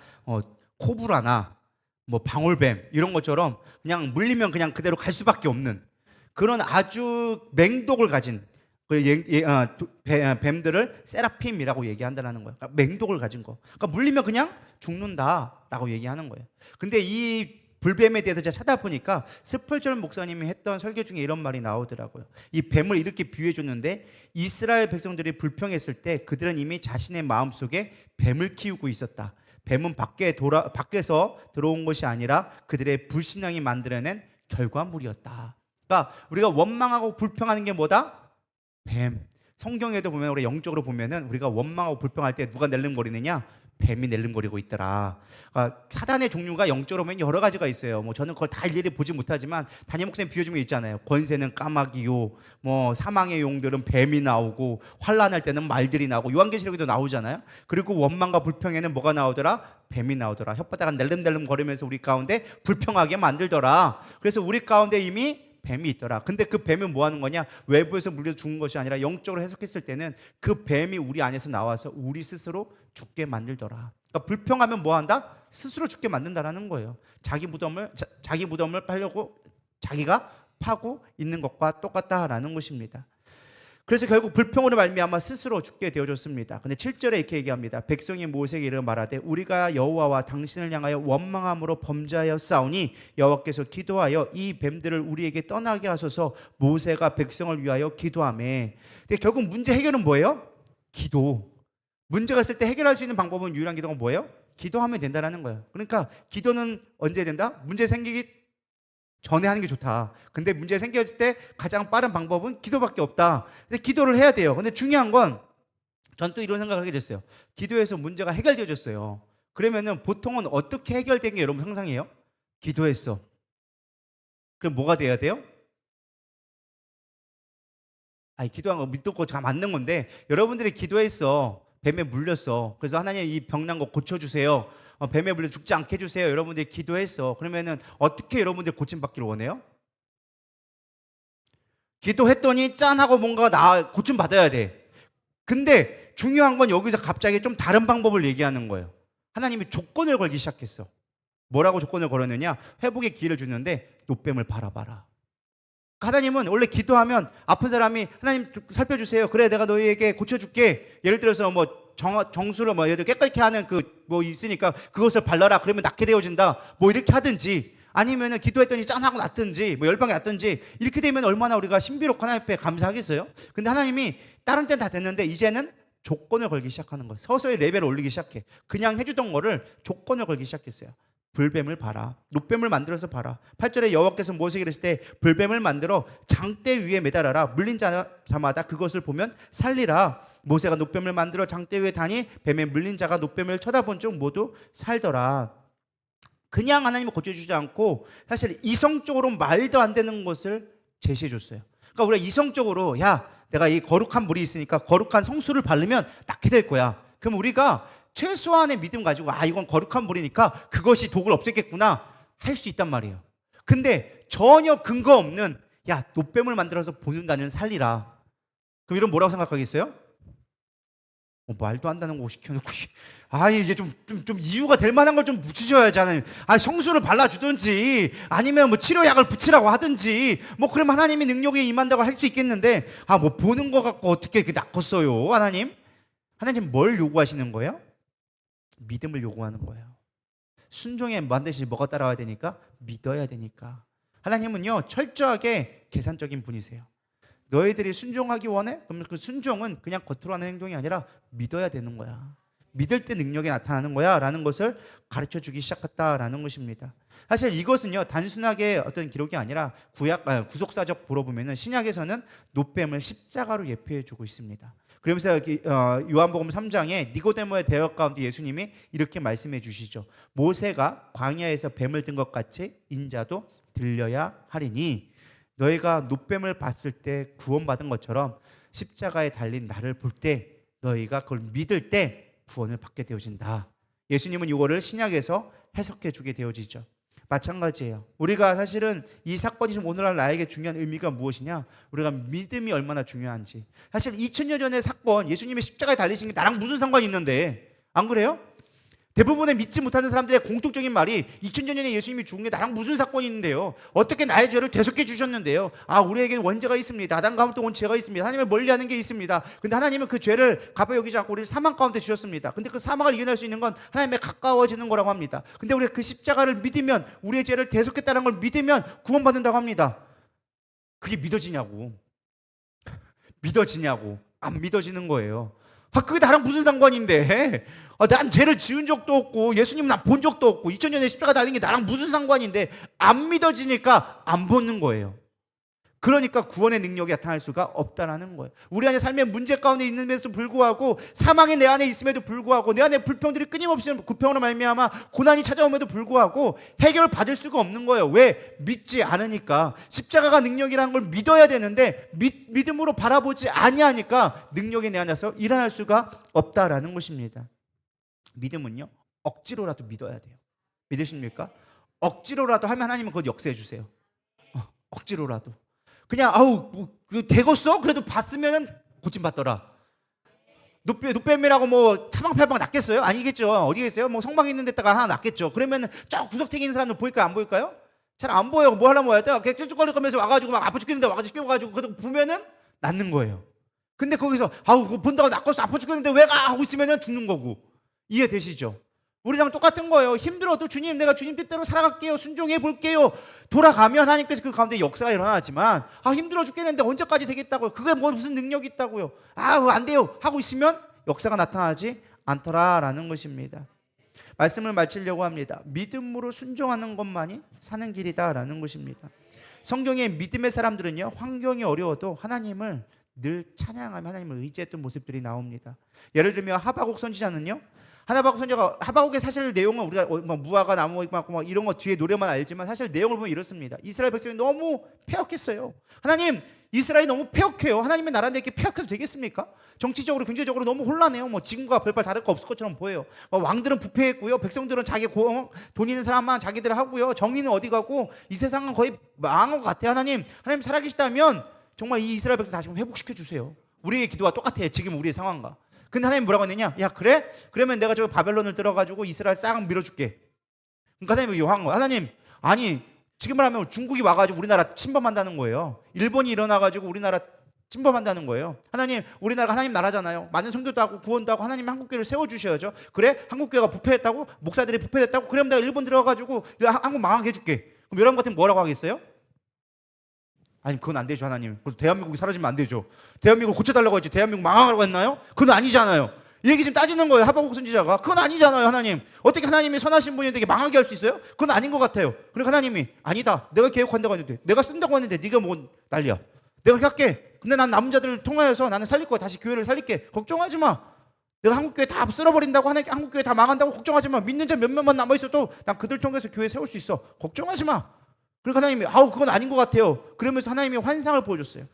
코브라나 뭐 방울뱀 이런 것처럼 그냥 물리면 그냥 그대로 갈 수밖에 없는 그런 아주 맹독을 가진 뱀들을 세라핌이라고 얘기한다는 거예요. 그러니까 맹독을 가진 거. 그러니까 물리면 그냥 죽는다라고 얘기하는 거예요. 근데 이 불뱀에 대해서 제가 찾아보니까 스펄전 목사님이 했던 설교 중에 이런 말이 나오더라고요. 이 뱀을 이렇게 비유해 줬는데 이스라엘 백성들이 불평했을 때 그들은 이미 자신의 마음속에 뱀을 키우고 있었다. 뱀은 밖에서 들어온 것이 아니라 그들의 불신앙이 만들어낸 결과물이었다. 그러니까 우리가 원망하고 불평하는 게 뭐다? 뱀. 성경에도 보면 우리 영적으로 보면은 우리가 원망하고 불평할 때 누가 낼름거리느냐? 뱀이 낼름거리고 있더라. 그러니까 사단의 종류가 영적으로 보면 여러 가지가 있어요. 뭐 저는 그걸 다 일일이 보지 못하지만 담임 목사님 비유해 준게 있잖아요. 권세는 까마귀요, 뭐 사망의 용들은 뱀이 나오고 환난할 때는 말들이 나오고 요한계시록에도 나오잖아요. 그리고 원망과 불평에는 뭐가 나오더라? 뱀이 나오더라. 혓바닥은 낼름낼름 거리면서 우리 가운데 불평하게 만들더라. 그래서 우리 가운데 이미 뱀이 있더라. 근데 그 뱀은 뭐 하는 거냐? 외부에서 물려서 죽은 것이 아니라 영적으로 해석했을 때는 그 뱀이 우리 안에서 나와서 우리 스스로 죽게 만들더라. 그러니까 불평하면 뭐 한다? 스스로 죽게 만든다라는 거예요. 자기 무덤을 파려고 자기가 파고 있는 것과 똑같다라는 것입니다. 그래서 결국 불평으로 말미암아 스스로 죽게 되어졌습니다. 근데 7절에 이렇게 얘기합니다. 백성이 모세에게 이르 말하되 우리가 여호와와 당신을 향하여 원망함으로 범죄하여 싸우니 여호와께서 기도하여 이 뱀들을 우리에게 떠나게 하소서. 모세가 백성을 위하여 기도하며. 근데 결국 문제 해결은 뭐예요? 기도. 문제가 있을 때 해결할 수 있는 방법은 유일한 기도가 뭐예요? 기도하면 된다라는 거예요. 그러니까 기도는 언제 된다? 문제 생기기 전에 하는 게 좋다. 근데 문제 생겼을 때 가장 빠른 방법은 기도밖에 없다. 근데 기도를 해야 돼요. 근데 중요한 건 전 또 이런 생각을 하게 됐어요. 기도해서 문제가 해결되어졌어요. 그러면은 보통은 어떻게 해결된 게 여러분 상상해요? 기도했어. 그럼 뭐가 돼야 돼요? 아니 기도한 거 믿고 다 맞는 건데 여러분들이 기도했어. 뱀에 물렸어. 그래서 하나님 이 병난 거 고쳐주세요. 뱀에 물려 죽지 않게 해주세요. 여러분들이 기도했어. 그러면은 어떻게 여러분들이 고침받기를 원해요? 기도했더니 짠하고 뭔가 고침받아야 돼. 근데 중요한 건 여기서 갑자기 좀 다른 방법을 얘기하는 거예요. 하나님이 조건을 걸기 시작했어. 뭐라고 조건을 걸었느냐? 회복의 기회를 주는데 노뱀을 바라봐라. 하나님은 원래 기도하면 아픈 사람이 하나님 살펴주세요. 그래 내가 너희에게 고쳐줄게. 예를 들어서 뭐 정수를 뭐 예를 들어 깨끗게 하는 그 뭐 있으니까 그것을 발라라. 그러면 낫게 되어진다. 뭐 이렇게 하든지 아니면은 기도했더니 짠하고 낫든지 뭐 열방이 낫든지 이렇게 되면 얼마나 우리가 신비롭고 하나님 앞에 감사하겠어요? 근데 하나님이 다른 때는 다 됐는데 이제는 조건을 걸기 시작하는 거예요. 서서히 레벨을 올리기 시작해. 그냥 해주던 거를 조건을 걸기 시작했어요. 불뱀을 봐라. 노뱀을 만들어서 봐라. 8절에 여호와께서 모세에게 이르실 때 불뱀을 만들어 장대 위에 매달아라. 물린 자마다 그것을 보면 살리라. 모세가 노뱀을 만들어 장대 위에 다니 뱀에 물린 자가 노뱀을 쳐다본 즉 모두 살더라. 그냥 하나님을 고쳐주지 않고 사실 이성적으로 말도 안 되는 것을 제시해 줬어요. 그러니까 우리가 이성적으로 야 내가 이 거룩한 물이 있으니까 거룩한 성수를 바르면 낫게 될 거야. 그럼 우리가 최소한의 믿음 가지고 이건 거룩한 물이니까 그것이 독을 없애겠구나 할 수 있단 말이에요. 근데 전혀 근거 없는 야 노뱀을 만들어서 보는 자는 살리라. 그럼 이런 뭐라고 생각하겠어요? 말도 안 되는 거 시켜놓고 이게 좀 이유가 될 만한 걸 좀 붙이셔야지. 하나님 성수를 발라주든지 아니면 뭐 치료약을 붙이라고 하든지 뭐 그러면 하나님이 능력이 임한다고 할 수 있겠는데 뭐 보는 거 갖고 어떻게 낚았어요. 하나님 뭘 요구하시는 거예요? 믿음을 요구하는 거예요. 순종에 반드시 뭐가 따라와야 되니까? 믿어야 되니까. 하나님은요 철저하게 계산적인 분이세요. 너희들이 순종하기 원해? 그럼 그 순종은 그냥 겉으로 하는 행동이 아니라 믿어야 되는 거야. 믿을 때 능력이 나타나는 거야 라는 것을 가르쳐 주기 시작했다라는 것입니다. 사실 이것은요 단순하게 어떤 기록이 아니라 구속사적 보러 보면은 신약에서는 노뱀을 십자가로 예표해 주고 있습니다. 그러면서 요한복음 3장에 니고데모의 대화 가운데 예수님이 이렇게 말씀해 주시죠. 모세가 광야에서 뱀을 든 것 같이 인자도 들려야 하리니 너희가 노뱀을 봤을 때 구원받은 것처럼 십자가에 달린 나를 볼 때 너희가 그걸 믿을 때 구원을 받게 되어진다. 예수님은 이거를 신약에서 해석해 주게 되어지죠. 마찬가지예요. 우리가 사실은 이 사건이 지금 오늘날 나에게 중요한 의미가 무엇이냐? 우리가 믿음이 얼마나 중요한지. 사실 2000년 전의 사건, 예수님이 십자가에 달리신 게 나랑 무슨 상관이 있는데 안 그래요? 대부분의 믿지 못하는 사람들의 공통적인 말이 2000년 전에 예수님이 죽은 게 나랑 무슨 사건이 있는데요? 어떻게 나의 죄를 대속해 주셨는데요? 아, 우리에게 원죄가 있습니다. 아담 가운데 온 죄가 있습니다. 하나님을 멀리하는 게 있습니다. 근데 하나님은 그 죄를 가벼이 여기지 않고 우리를 사망 가운데 주셨습니다. 근데 그 사망을 이겨낼 수 있는 건 하나님에 가까워지는 거라고 합니다. 근데 우리가 그 십자가를 믿으면, 우리의 죄를 대속했다는 걸 믿으면 구원받는다고 합니다. 그게 믿어지냐고. 믿어지냐고. 안 믿어지는 거예요. 아, 그게 나랑 무슨 상관인데? 아, 난 죄를 지은 적도 없고 예수님 난 본 적도 없고 2000년에 십자가 달린 게 나랑 무슨 상관인데? 안 믿어지니까 안 보는 거예요. 그러니까 구원의 능력이 나타날 수가 없다라는 거예요. 우리 안에 삶의 문제 가운데 있는데도 불구하고, 사망이 내 안에 있음에도 불구하고, 내 안에 불평들이 끊임없이 구평으로 말미암아 고난이 찾아옴에도 불구하고 해결을 받을 수가 없는 거예요. 왜? 믿지 않으니까. 십자가가 능력이라는 걸 믿어야 되는데 믿음으로 바라보지 아니하니까 능력이 내 안에서 일어날 수가 없다라는 것입니다. 믿음은요, 억지로라도 믿어야 돼요. 믿으십니까? 억지로라도 하면 하나님은 그것 역사해 주세요. 억지로라도. 그냥 아우 그 되겠어? 그래도 봤으면은 고침받더라. 노뱀이라고 뭐 사방팔방 낫겠어요? 아니겠죠. 어디겠어요? 뭐 성막 있는 데다가 하나 낫겠죠. 그러면은 저 구석탱이 있는 사람들 보일까요? 안 보일까요? 잘 안 보여요. 뭐 하려면 해야 돼? 그냥 쭈쭈거리면서 와가지고 막 아파 죽겠는데 와가지고 끼워가지고 그거 보면은 낫는 거예요. 근데 거기서 아우 그거 본다고 낫겠어 아파 죽겠는데 왜 가? 하고 있으면은 죽는 거고. 이해되시죠? 우리랑 똑같은 거예요. 힘들어도 주님, 내가 주님 뜻대로 살아갈게요. 순종해 볼게요. 돌아가면 하나님께서 그 가운데 역사가 일어나지만, 아, 힘들어 죽겠는데 언제까지 되겠다고요? 그게 뭐 무슨 능력이 있다고요? 아, 안 돼요. 하고 있으면 역사가 나타나지 않더라라는 것입니다. 말씀을 마치려고 합니다. 믿음으로 순종하는 것만이 사는 길이다라는 것입니다. 성경의 믿음의 사람들은요, 환경이 어려워도 하나님을 늘 찬양하며 하나님을 의지했던 모습들이 나옵니다. 예를 들면 하박국 선지자는요, 하박국 선지자가, 하박국의 사실 내용은 우리가 뭐 무화과 나무 있고 막 이런 거 뒤에 노래만 알지만 사실 내용을 보면 이렇습니다. 이스라엘 백성이 너무 패역했어요. 하나님, 이스라엘이 너무 패역해요. 하나님의 나라인데 이렇게 패역해도 되겠습니까? 정치적으로 경제적으로 너무 혼란해요. 뭐 지금과 별반 다를 거 없을 것처럼 보여요. 왕들은 부패했고요. 백성들은 자기 돈 있는 사람만 자기들 하고요. 정의는 어디 가고 이 세상은 거의 망한 것 같아요. 하나님 살아계시다면 정말 이 이스라엘 백성 다시 회복시켜 주세요. 우리의 기도와 똑같아요. 지금 우리의 상황과. 근데 하나님 뭐라고 했느냐? 야, 그래? 그러면 내가 저 바벨론을 들어가지고 이스라엘 싹 밀어줄게. 그러니까 하나님이 요한 거야. 하나님, 아니 지금 하면 중국이 와가지고 우리나라 침범한다는 거예요. 일본이 일어나가지고 우리나라 침범한다는 거예요. 하나님, 우리나라가 하나님 나라잖아요. 많은 선교도 하고 구원도 하고 하나님 한국교회를 세워주셔야죠. 그래? 한국교회가 부패했다고? 목사들이 부패했다고? 그럼 내가 일본 들어가가지고 한국 망하게 해줄게. 그럼 여러분 같으면 뭐라고 하겠어요? 아니, 그건 안 되죠, 하나님. 대한민국이 사라지면 안 되죠. 대한민국을 고쳐달라고 했지 대한민국 망하라고 했나요? 그건 아니잖아요. 이 얘기 지금 따지는 거예요. 하박국 선지자가. 그건 아니잖아요, 하나님. 어떻게 하나님이 선하신 분인데 이게 망하게 할 수 있어요? 그건 아닌 것 같아요. 그러니까 하나님이 아니다. 내가 계획한다고 했는데, 내가 쓴다고 했는데 네가 뭐 난리야. 내가 그렇게 할게. 근데 난 남은 자들을 통하여서 나는 살릴 거야. 다시 교회를 살릴게. 걱정하지 마. 내가 한국교회 다 쓸어버린다고 하나님, 한국교회 다 망한다고 걱정하지 마. 믿는 자 몇몇만 남아있어도 난 그들 통해서 교회 세울 수 있어. 걱정하지 마. 그러니까 하나님이 아우 그건 아닌 것 같아요. 그러면서 하나님이 환상을 보여줬어요.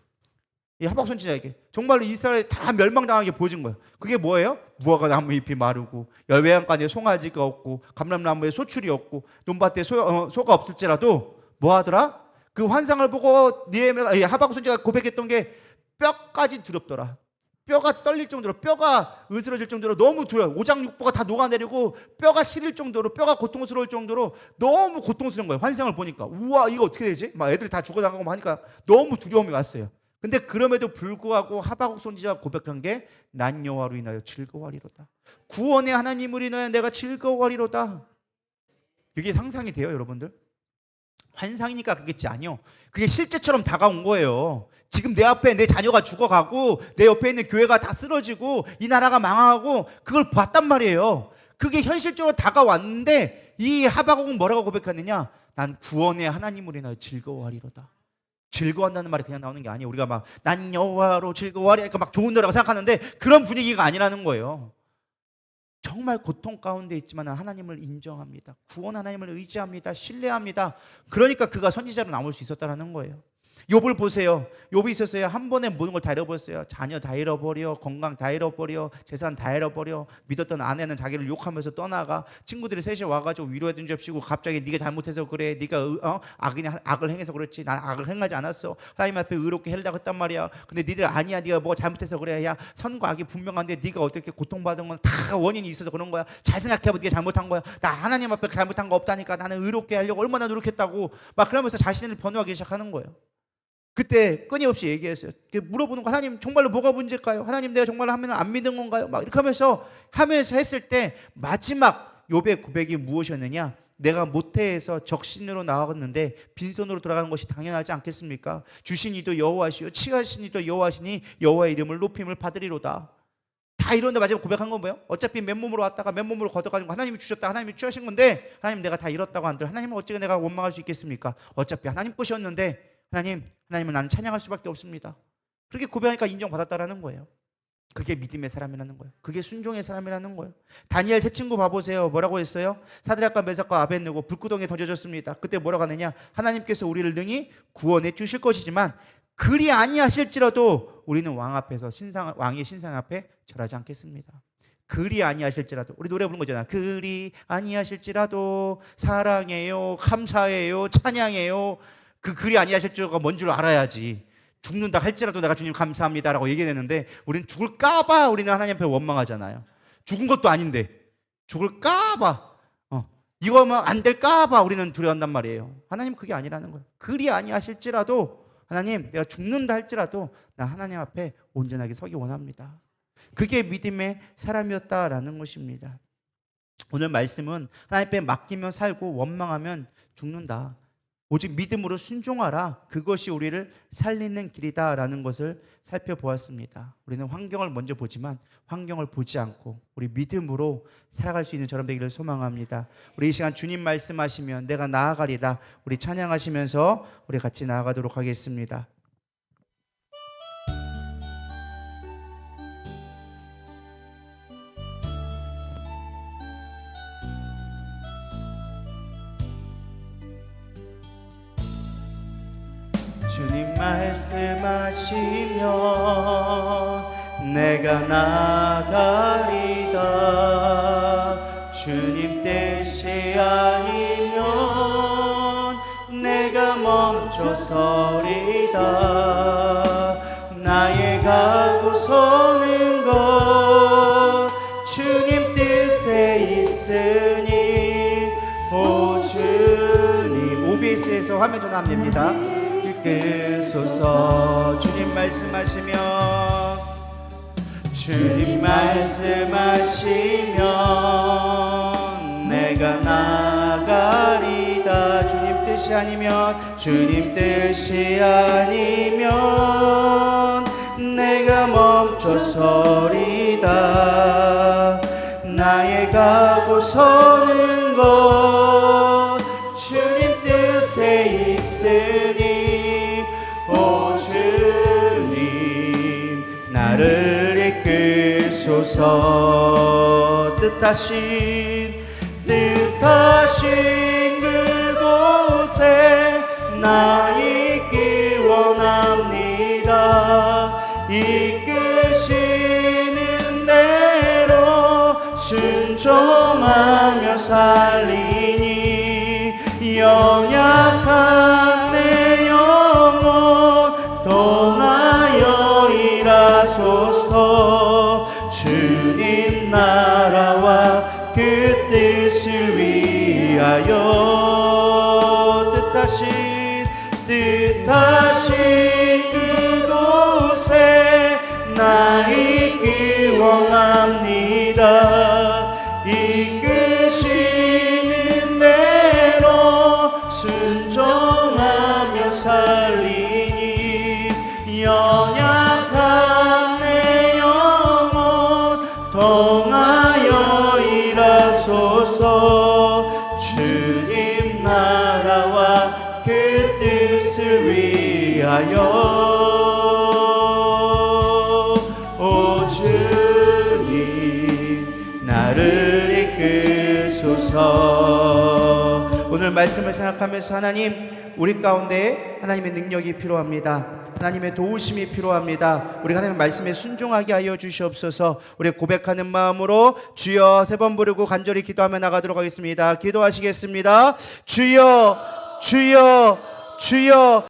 이 하박국 선지자에게 정말로 이스라엘이 다 멸망당하게 보여준 거예요. 그게 뭐예요? 무화과 나무 잎이 마르고 외양간에 송아지가 없고 감람나무에 소출이 없고 논밭에 소가 없을지라도 뭐 하더라? 그 환상을 보고 하박국 선지자가 고백했던 게 뼈까지 두렵더라. 뼈가 떨릴 정도로, 뼈가 으스러질 정도로 너무 두려워요. 오장육부가 다 녹아내리고 뼈가 시릴 정도로, 뼈가 고통스러울 정도로 너무 고통스러운 거예요. 환상을 보니까 우와 이거 어떻게 되지? 막 애들이 다 죽어나가고 하니까 너무 두려움이 왔어요. 근데 그럼에도 불구하고 하박국 선지자가 고백한 게 난 여호와로 인하여 즐거워하리로다. 구원의 하나님으로 인하여 내가 즐거워하리로다. 이게 상상이 돼요, 여러분들? 환상이니까 그겠지? 아니요. 그게 실제처럼 다가온 거예요. 지금 내 앞에 내 자녀가 죽어가고 내 옆에 있는 교회가 다 쓰러지고 이 나라가 망하고 그걸 봤단 말이에요. 그게 현실적으로 다가왔는데 이 하박국은 뭐라고 고백하느냐? 난 구원의 하나님으로 인하여 즐거워하리로다. 즐거워한다는 말이 그냥 나오는 게 아니에요. 우리가 막 난 여호와로 즐거워하리 하니까 막 좋은 노래라고 생각하는데 그런 분위기가 아니라는 거예요. 정말 고통 가운데 있지만 하나님을 인정합니다. 구원 하나님을 의지합니다. 신뢰합니다. 그러니까 그가 선지자로 남을 수 있었다는 거예요. 욥을 보세요. 욥이 있었어요. 한 번에 모든 걸 다 잃어버렸어요. 자녀 다 잃어버려, 건강 다 잃어버려, 재산 다 잃어버려. 믿었던 아내는 자기를 욕하면서 떠나가. 친구들이 셋이 와가지고 위로해준 접시고 갑자기 네가 잘못해서 그래, 네가 악을 행해서 그렇지. 난 악을 행하지 않았어. 하나님 앞에 의롭게 해달라고 했단 말이야. 근데 니들 아니야, 네가 뭐 잘못해서 그래. 야, 선과 악이 분명한데 네가 어떻게 고통받은 건 다 원인이 있어서 그런 거야. 잘 생각해봐, 네가 잘못한 거야. 나 하나님 앞에 잘못한 거 없다니까. 나는 의롭게 하려고 얼마나 노력했다고. 막 그러면서 자신을 변호하기 시작하는 거예요. 그때 끊임없이 얘기했어요. 물어보는 거, 하나님 정말로 뭐가 문제일까요? 하나님 내가 정말로 하면 안 믿는 건가요? 막 이렇게 하면서 했을 때 마지막 욥의 고백이 무엇이었느냐? 내가 모태에서 적신으로 나왔는데 빈손으로 돌아가는 것이 당연하지 않겠습니까? 주신 이도 여호와시요 치하신 이도 여호와시니 여호와의 이름을 높임을 받으리로다. 다 이런데 마지막 고백한 건 뭐예요? 어차피 맨몸으로 왔다가 맨몸으로 걷어가는 거, 하나님이 주셨다, 하나님이 취하신 건데 하나님 내가 다 잃었다고 한들 하나님은 어찌 내가 원망할 수 있겠습니까? 어차피 하나님 것이었는데 하나님은 나는 찬양할 수밖에 없습니다. 그렇게 고백하니까 인정받았다라는 거예요. 그게 믿음의 사람이라는 거예요. 그게 순종의 사람이라는 거예요. 다니엘 세 친구 봐보세요. 뭐라고 했어요? 사드락과 메삭과 아벳느고 불구덩이에 던져졌습니다. 그때 뭐라고 하느냐? 하나님께서 우리를 능히 구원해 주실 것이지만 그리 아니하실지라도 우리는 왕 앞에서 왕의 신상 앞에 절하지 않겠습니다. 그리 아니하실지라도, 우리 노래 부르는 거잖아. 그리 아니하실지라도 사랑해요, 감사해요, 찬양해요. 그 그리 아니하실 줄가 뭔 줄 알아야지. 죽는다 할지라도 내가 주님 감사합니다라고 얘기했는데 우리는 죽을까봐 우리는 하나님 앞에 원망하잖아요. 죽은 것도 아닌데 죽을까봐 이거면 안 될까봐 우리는 두려워한단 말이에요. 하나님 그게 아니라는 거예요. 그리 아니하실지라도 하나님 내가 죽는다 할지라도 나 하나님 앞에 온전하게 서기 원합니다. 그게 믿음의 사람이었다라는 것입니다. 오늘 말씀은 하나님 앞에 맡기면 살고 원망하면 죽는다. 오직 믿음으로 순종하라. 그것이 우리를 살리는 길이다라는 것을 살펴보았습니다. 우리는 환경을 먼저 보지만 환경을 보지 않고 우리 믿음으로 살아갈 수 있는 저런 되기를 소망합니다. 우리 이 시간 주님 말씀하시면 내가 나아가리라. 우리 찬양하시면서 우리 같이 나아가도록 하겠습니다. 주님 말씀하시면 내가 나가리다. 주님 뜻이 아니면 내가 멈춰서리다. 나의 가고 서는 것 주님 뜻에 있으니 오 주님. OBS에서 화면 전환하면 됩니다. 이끄소서. 주님 말씀하시면 내가 나가리다. 주님 뜻이 아니면 내가 멈춰서리다. 나의 가고 서는 것 주님 뜻에 있으니 오 주님 나를 이끄소서. 뜻하신 그곳에 나 있기 원합니다. 이끄시는 대로 순종하며 살리니 연약한 내 영혼 동하여 일하소서. 주님 나라와 그 뜻을 위하여 뜻하신 그곳에 나 있기 원합니다. 이끄시는 대로 순종하며 살리니 연약한 내 영혼 동하여 일하소서. 주님 나라와 그 뜻을 위하여 오 주님 나를 이끄소서. 오늘 오늘 말씀을 생각하면서 하나님, 우리 가운데 하나님의 능력이 필요합니다. 하나님의 도우심이 필요합니다. 우리 하나님의 말씀에 순종하게 하여 주시옵소서. 우리 고백하는 마음으로 주여 3번 부르고 간절히 기도하며 나가도록 하겠습니다. 기도하시겠습니다. 주여, 주여, 주여.